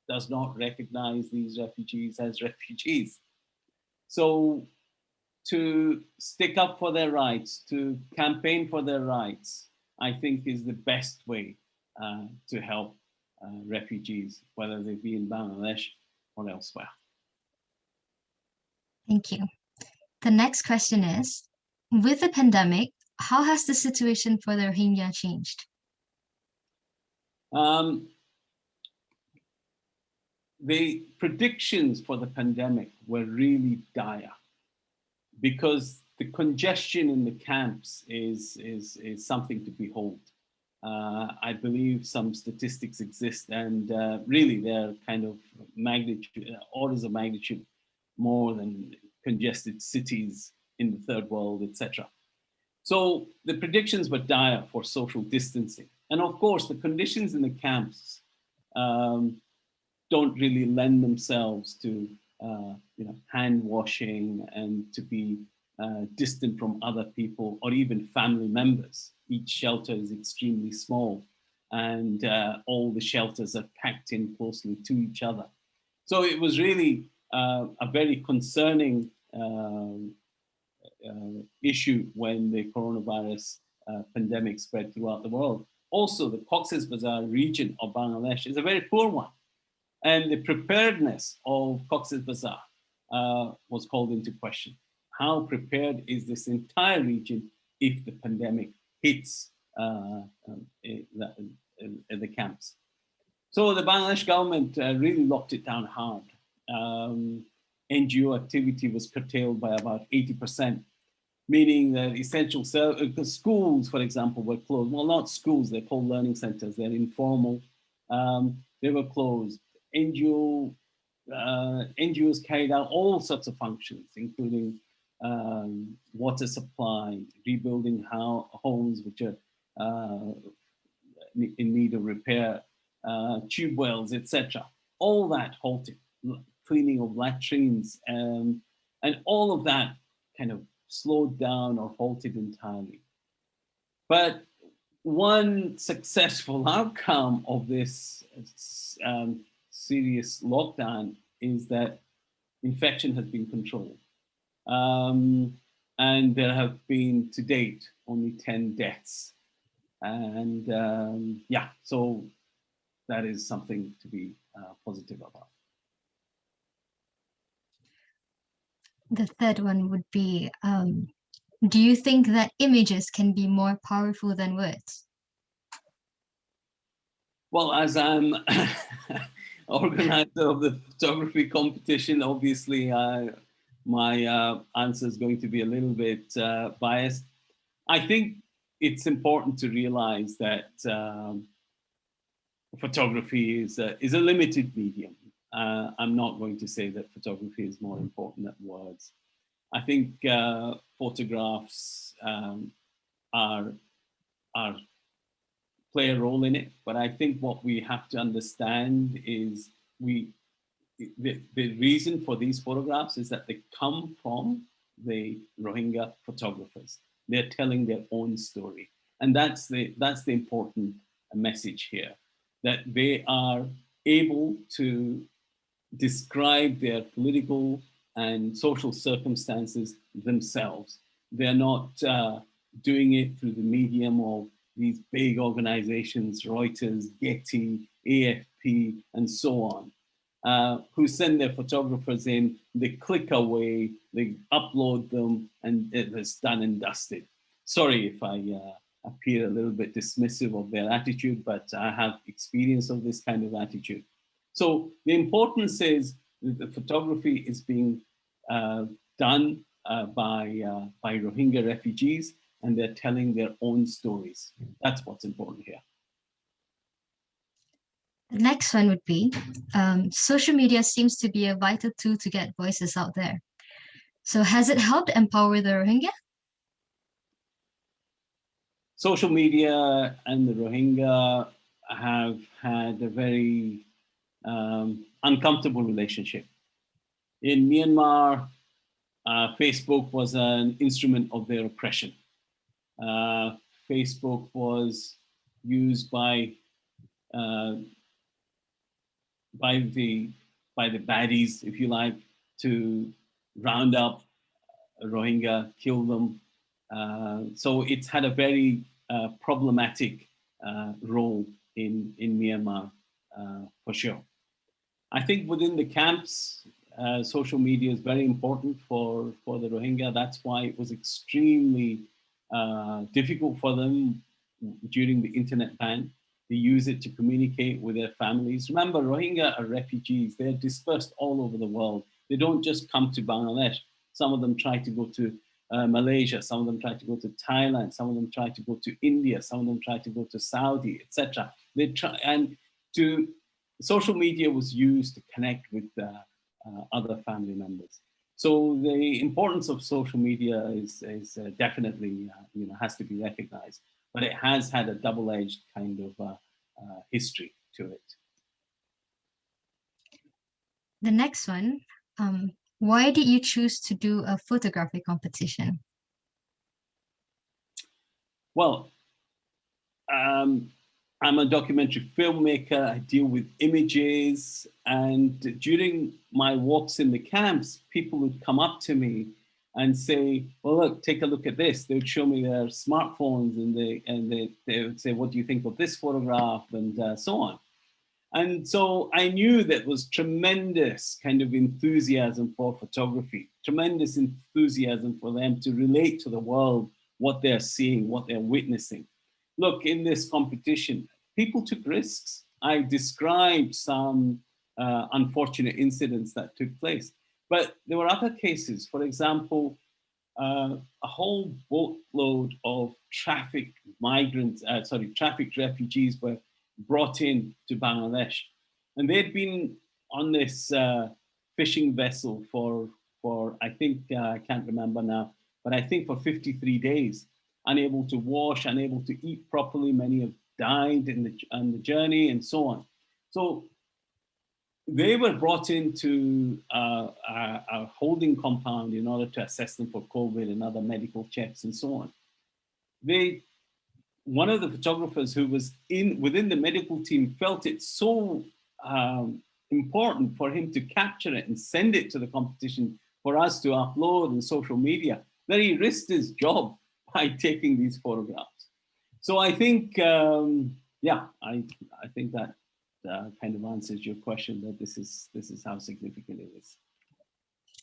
does not recognize these refugees as refugees. So to stick up for their rights, to campaign for their rights, I think is the best way to help refugees, whether they be in Bangladesh or elsewhere. Thank you. The next question is, with the pandemic, how has the situation for the Rohingya changed? The predictions for the pandemic were really dire because the congestion in the camps is something to behold. I believe some statistics exist, and really they're kind of magnitude, orders of magnitude more than congested cities in the third world, etc. So the predictions were dire for social distancing. And of course, the conditions in the camps don't really lend themselves to hand washing and to be distant from other people or even family members. Each shelter is extremely small, and all the shelters are packed in closely to each other. So it was really a very concerning issue when the coronavirus pandemic spread throughout the world. Also, the Cox's Bazar region of Bangladesh is a very poor one. And the preparedness of Cox's Bazar was called into question. How prepared is this entire region if the pandemic hits the camps? So the Bangladesh government really locked it down hard. NGO activity was curtailed by about 80%, meaning that essential schools, for example, were closed. Well, not schools, they're called learning centers, they're informal. They were closed. NGOs carried out all sorts of functions, including water supply, rebuilding homes which are in need of repair, tube wells, etc. All that halted, cleaning of latrines, and all of that kind of slowed down or halted entirely. But one successful outcome of this serious lockdown is that infection has been controlled. And there have been, to date, only 10 deaths. And yeah, so that is something to be positive about. The third one would be, do you think that images can be more powerful than words? Well, as I'm organizer of the photography competition, obviously my answer is going to be a little bit biased. I think it's important to realize that photography is a limited medium. I'm not going to say that photography is more important than words. I think photographs play a role in it, but I think what we have to understand is the reason for these photographs is that they come from the Rohingya photographers. They're telling their own story, and that's the important message here, that they are able to describe their political and social circumstances themselves. They're not doing it through the medium of these big organizations, Reuters, Getty, AFP, and so on. who send their photographers in, they click away, they upload them, and it's done and dusted. Sorry if I appear a little bit dismissive of their attitude, but I have experience of this kind of attitude. So the importance is that the photography is being done by Rohingya refugees, and they're telling their own stories. That's what's important here. The next one would be, social media seems to be a vital tool to get voices out there. So has it helped empower the Rohingya? Social media and the Rohingya have had a very uncomfortable relationship. In Myanmar, Facebook was an instrument of their oppression. Facebook was used by the baddies, if you like, to round up Rohingya, kill them. So it's had a very problematic role in Myanmar, for sure. I think within the camps, social media is very important for the Rohingya. That's why it was extremely difficult for them during the internet ban. They use it to communicate with their families. Remember, Rohingya are refugees. They're dispersed all over the world. They don't just come to Bangladesh. Some of them try to go to Malaysia. Some of them try to go to Thailand. Some of them try to go to India. Some of them try to go to Saudi, etc. They try, and social media was used to connect with other family members. So the importance of social media is definitely has to be recognized, but it has had a double-edged kind of history to it. The next one, why did you choose to do a photography competition? Well, I'm a documentary filmmaker. I deal with images, and during my walks in the camps, people would come up to me and say, "Well, look, take a look at this." They would show me their smartphones, and they would say, "What do you think of this photograph?" and so on. And so I knew that was tremendous kind of enthusiasm for photography, tremendous enthusiasm for them to relate to the world what they're seeing, what they're witnessing. Look, in this competition, people took risks. I described some unfortunate incidents that took place, but there were other cases. For example, a whole boatload of trafficked refugees were brought in to Bangladesh, and they'd been on this fishing vessel for I think I can't remember now, but I think for 53 days, unable to wash, unable to eat properly. Many have died on the journey, and so on. So they were brought into a holding compound in order to assess them for COVID and other medical checks and so on. One of the photographers who was within the medical team felt it so important for him to capture it and send it to the competition for us to upload on social media that he risked his job by taking these photographs. So I think, yeah, I think that kind of answers your question, that this is how significant it is.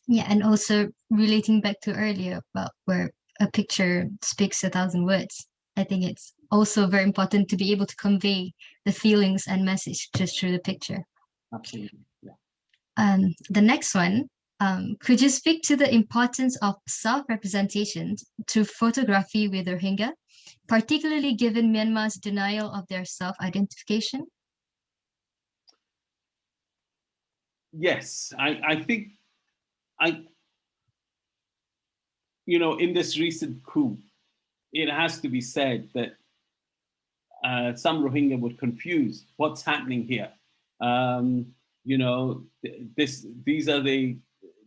Yeah, and also relating back to earlier about where a picture speaks 1,000 words. I think it's also very important to be able to convey the feelings and message just through the picture. Absolutely, yeah. The next one, could you speak to the importance of self-representation to photography with Rohingya, particularly given Myanmar's denial of their self-identification? Yes, I think in this recent coup, it has to be said that some Rohingya were confused. What's happening here?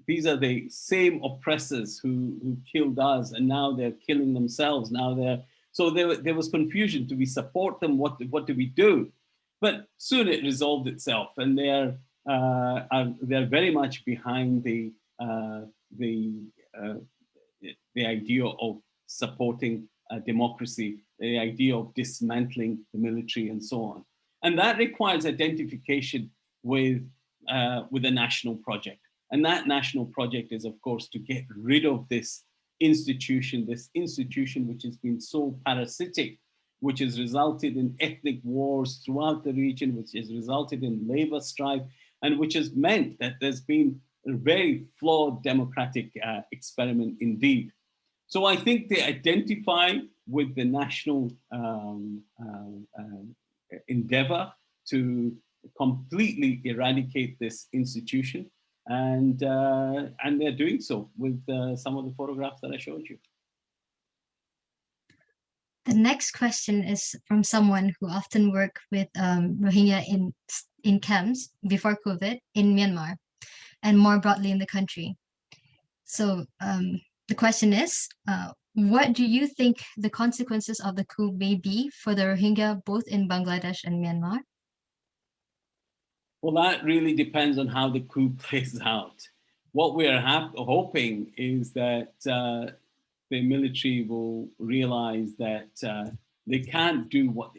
These are the same oppressors who killed us, and now they're killing themselves. So there was confusion. Do we support them? What do we do? But soon it resolved itself, and they're very much behind the idea of supporting democracy, the idea of dismantling the military, and so on. And that requires identification with with a national project. And that national project is, of course, to get rid of this institution which has been so parasitic, which has resulted in ethnic wars throughout the region, which has resulted in labor strife, and which has meant that there's been a very flawed democratic experiment indeed. So I think they identify with the national endeavor to completely eradicate this institution. And they're doing so with some of the photographs that I showed you. The next question is from someone who often worked with Rohingya in camps before COVID in Myanmar and more broadly in the country. So the question is, what do you think the consequences of the coup may be for the Rohingya both in Bangladesh and Myanmar? Well, that really depends on how the coup plays out. What we are hoping is that the military will realize that they can't do what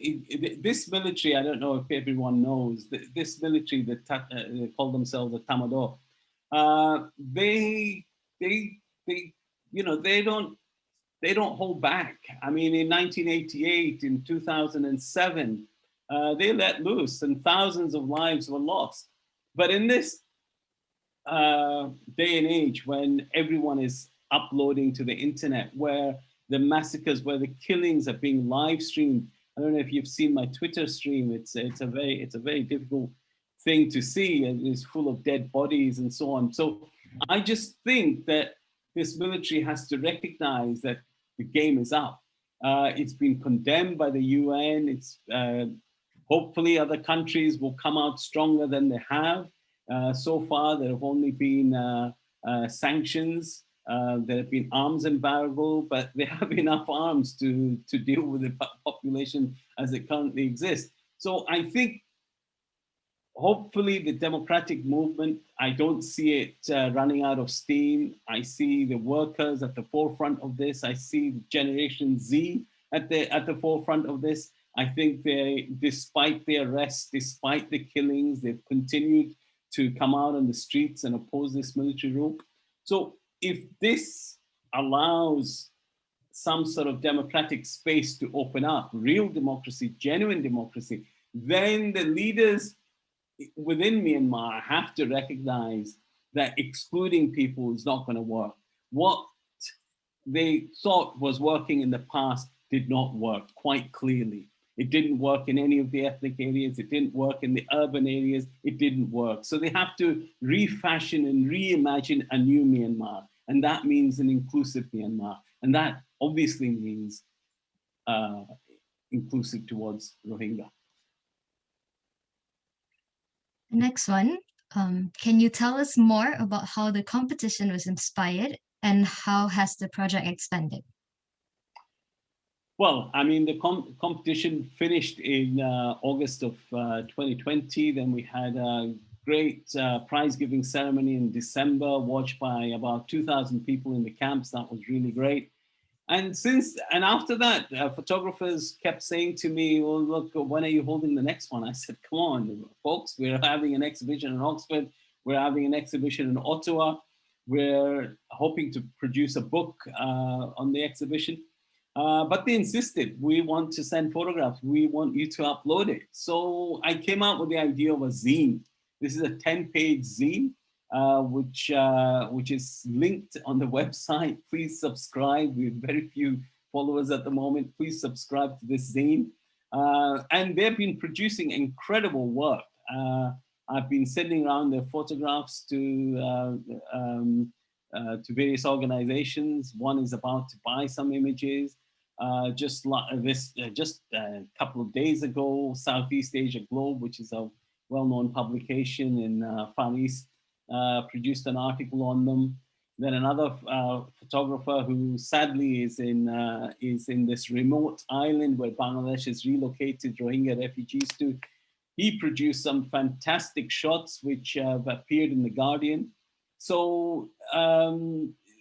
this military. I don't know if everyone knows this military that they call themselves the Tamado. They don't hold back. I mean, in 1988, in 2007. They let loose and thousands of lives were lost. But in this day and age when everyone is uploading to the internet, where the massacres, where the killings are being live streamed, I don't know if you've seen my Twitter stream. It's a very difficult thing to see, and it's full of dead bodies and so on. So I just think that this military has to recognize that the game is up. It's been condemned by the UN. It's hopefully other countries will come out stronger than they have. So far, there have only been sanctions, there have been arms embargo, but they have enough arms to deal with the population as it currently exists. So I think hopefully the democratic movement, I don't see it running out of steam. I see the workers at the forefront of this. I see Generation Z at the forefront of this. I think they, despite the arrests, despite the killings, they've continued to come out on the streets and oppose this military rule. So if this allows some sort of democratic space to open up, real democracy, genuine democracy, then the leaders within Myanmar have to recognize that excluding people is not going to work. What they thought was working in the past did not work, quite clearly. It didn't work in any of the ethnic areas. It didn't work in the urban areas. It didn't work. So they have to refashion and reimagine a new Myanmar. And that means an inclusive Myanmar. And that obviously means inclusive towards Rohingya. Next one, can you tell us more about how the competition was inspired and how has the project expanded? Well, I mean, the competition finished in August of 2020. Then we had a great prize-giving ceremony in December, watched by about 2,000 people in the camps. That was really great. And after that, photographers kept saying to me, well, look, when are you holding the next one? I said, come on, folks, we're having an exhibition in Oxford. We're having an exhibition in Ottawa. We're hoping to produce a book on the exhibition. But they insisted, we want to send photographs. We want you to upload it. So I came out with the idea of a zine. This is a 10-page zine, which is linked on the website. Please subscribe. We have very few followers at the moment. Please subscribe to this zine. And they've been producing incredible work. I've been sending around their photographs to various organizations. One is about to buy some images. Just a couple of days ago, Southeast Asia Globe, which is a well-known publication in Far East, produced an article on them. Then another photographer who sadly is in this remote island where Bangladesh has relocated Rohingya refugees to, he produced some fantastic shots which have appeared in The Guardian. So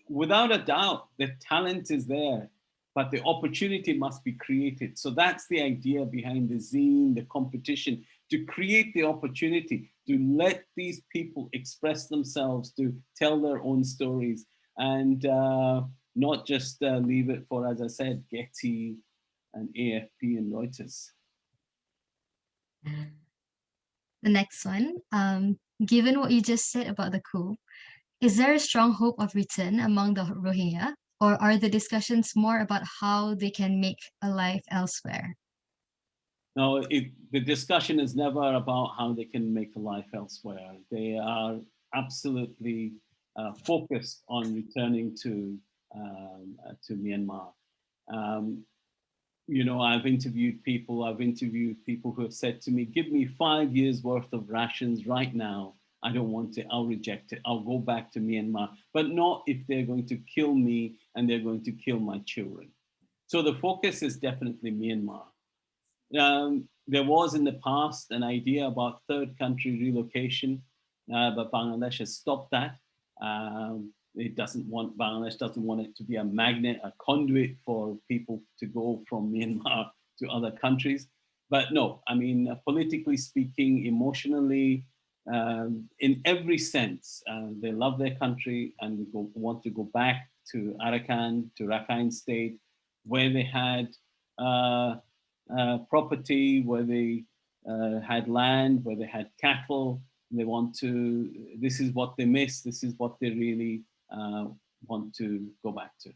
without a doubt, the talent is there. but the opportunity must be created. So that's the idea behind the zine, the competition, to create the opportunity to let these people express themselves, to tell their own stories, and not just leave it for, as I said, Getty and AFP and Reuters. The next one, given what you just said about the coup, is there a strong hope of return among the Rohingya, or are the discussions more about how they can make a life elsewhere? No, the discussion is never about how they can make a life elsewhere. They are absolutely focused on returning to Myanmar. You know, I've interviewed people who have said to me, give me 5 years worth of rations right now. I don't want it, I'll reject it. I'll go back to Myanmar, but not if they're going to kill me and they're going to kill my children. So the focus is definitely Myanmar. There was in the past an idea about third country relocation, but Bangladesh has stopped that. Bangladesh doesn't want it to be a magnet, a conduit for people to go from Myanmar to other countries. But no, I mean, politically speaking, emotionally, in every sense, they love their country and want to go back to Arakan, to Rakhine State, where they had property, where they had land, where they had cattle. They want to, this is what they miss, this is what they really want to go back to.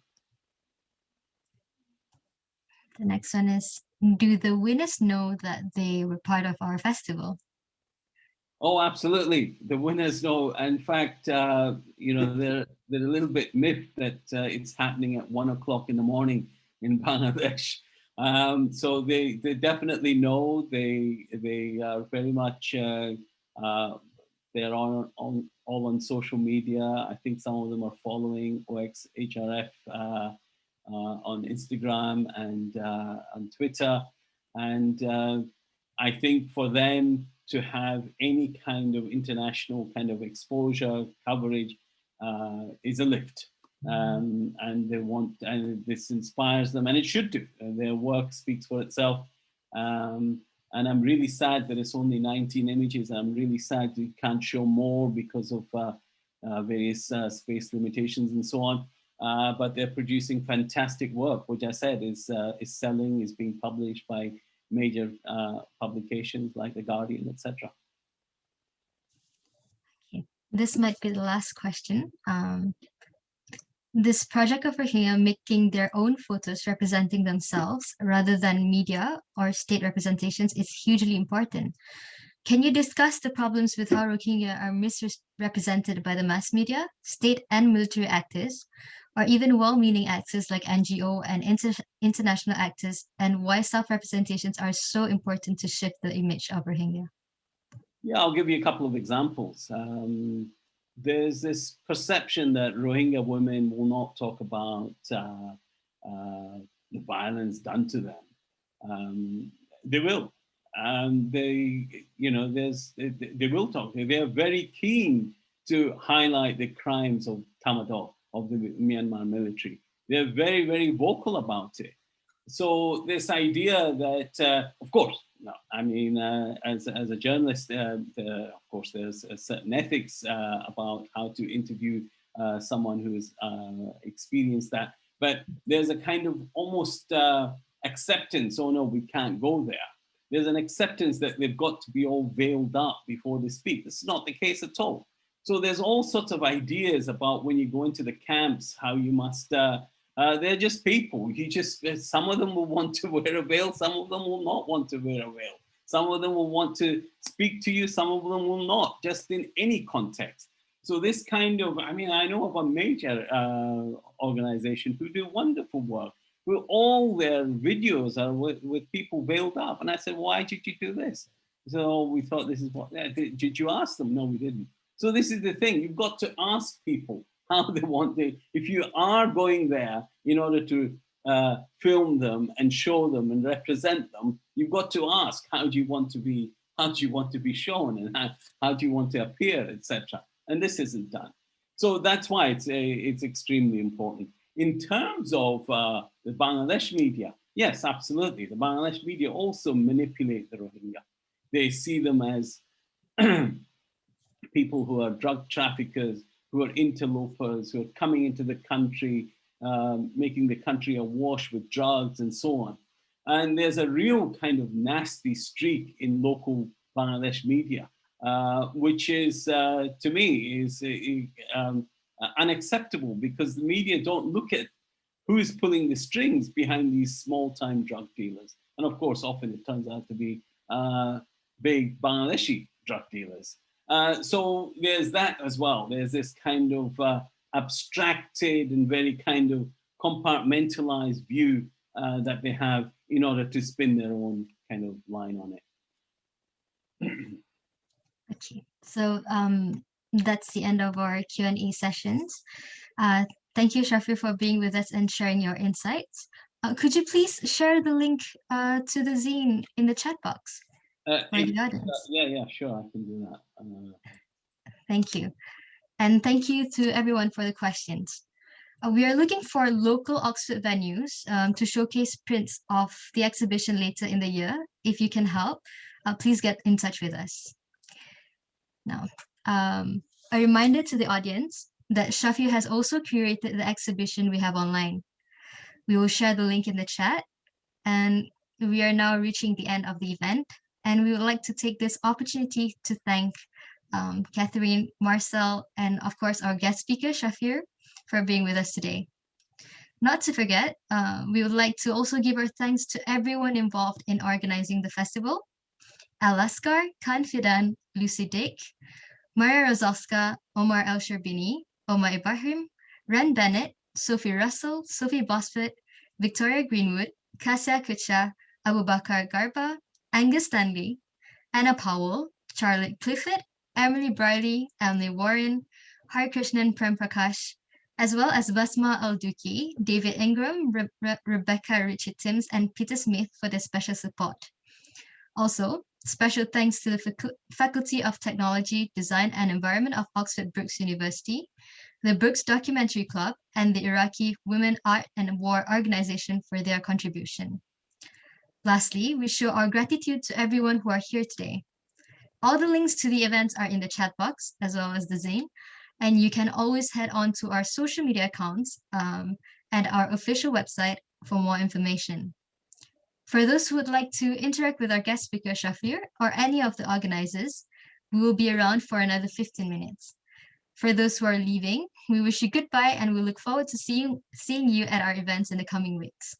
The next one is, do the winners know that they were part of our festival? Oh, absolutely. The winners know. In fact, you know, they're a little bit miffed that it's happening at 1 o'clock in the morning in Bangladesh. So they definitely know. They are very much, they're all on social media. I think some of them are following OXHRF on Instagram and on Twitter. And I think for them to have any kind of international kind of exposure, coverage is a lift. And they want, and this inspires them, and it should do. Their work speaks for itself. And I'm really sad that it's only 19 images. I'm really sad you can't show more because of various space limitations and so on. But they're producing fantastic work, which I said is selling, is being published by major publications like The Guardian, etc. Okay. This might be the last question. This project of Rohingya making their own photos representing themselves rather than media or state representations is hugely important. Can you discuss the problems with how Rohingya are misrepresented by the mass media, state and military actors, or even well-meaning actors like NGO and international actors, and why self-representations are so important to shift the image of Rohingya? Yeah, I'll give you a couple of examples. There's this perception that Rohingya women will not talk about the violence done to them. They will. They will talk. They are very keen to highlight the crimes of Tamadol, of the Myanmar military. They're very, very vocal about it. So this idea that, of course, no, I mean, as a journalist, of course, there's a certain ethics about how to interview someone who's experienced that. But there's a kind of almost acceptance, oh no, we can't go there. There's an acceptance that they've got to be all veiled up before they speak. This is not the case at all. So there's all sorts of ideas about when you go into the camps, how you must, they're just people. Some of them will want to wear a veil, some of them will not want to wear a veil. Some of them will want to speak to you, some of them will not, just in any context. So this kind of, I mean, I know of a major organization who do wonderful work, where all their videos are with people veiled up. And I said, why did you do this? So we thought this is what, did you ask them? No, we didn't. So this is the thing, you've got to ask people how they want to, if you are going there in order to film them and show them and represent them, you've got to ask, how do you want to be shown, and how do you want to appear, etc. And this isn't done. So that's why it's extremely important. In terms of the Bangladesh media, yes, absolutely. The Bangladesh media also manipulate the Rohingya. They see them as people who are drug traffickers, who are interlopers, who are coming into the country, making the country awash with drugs and so on. And there's a real kind of nasty streak in local Bangladesh media, which is, to me, is unacceptable, because the media don't look at who is pulling the strings behind these small-time drug dealers. And of course, often it turns out to be big Bangladeshi drug dealers. So there's that as well. There's this kind of abstracted and very kind of compartmentalized view that they have in order to spin their own kind of line on it. Okay, so that's the end of our Q&A sessions. Thank you, Shafiur, for being with us and sharing your insights. Could you please share the link to the zine in the chat box for the audience? Yeah, sure, I can do that. Thank you. And thank you to everyone for the questions. We are looking for local Oxford venues to showcase prints of the exhibition later in the year. If you can help, please get in touch with us. Now, a reminder to the audience that Shafiur has also curated the exhibition we have online. We will share the link in the chat, and we are now reaching the end of the event. And we would like to take this opportunity to thank Cathrine, Marcel, and of course our guest speaker, Shafiur, for being with us today. Not to forget, we would like to also give our thanks to everyone involved in organizing the festival: Alaskar, Khan Fidan, Lucy Dick, Maria Rozalska, Omar El Sherbini, Omar Ibrahim, Ren Bennett, Sophie Russell, Sophie Bosford, Victoria Greenwood, Kasia Kucha, Abu Bakar Garba, Angus Stanley, Anna Powell, Charlotte Clifford, Emily Briley, Emily Warren, Harikrishnan Prem Prakash, as well as Basma Al-Duki, David Ingram, Rebecca Richard Timms, and Peter Smith for their special support. Also, special thanks to the Faculty of Technology, Design and Environment of Oxford Brookes University, the Brookes Documentary Club, and the Iraqi Women, Art and War Organization for their contribution. Lastly, we show our gratitude to everyone who are here today. All the links to the events are in the chat box, as well as the zine, and you can always head on to our social media accounts and our official website for more information. For those who would like to interact with our guest speaker, Shafiur, or any of the organizers, we will be around for another 15 minutes. For those who are leaving, we wish you goodbye, and we look forward to seeing you at our events in the coming weeks.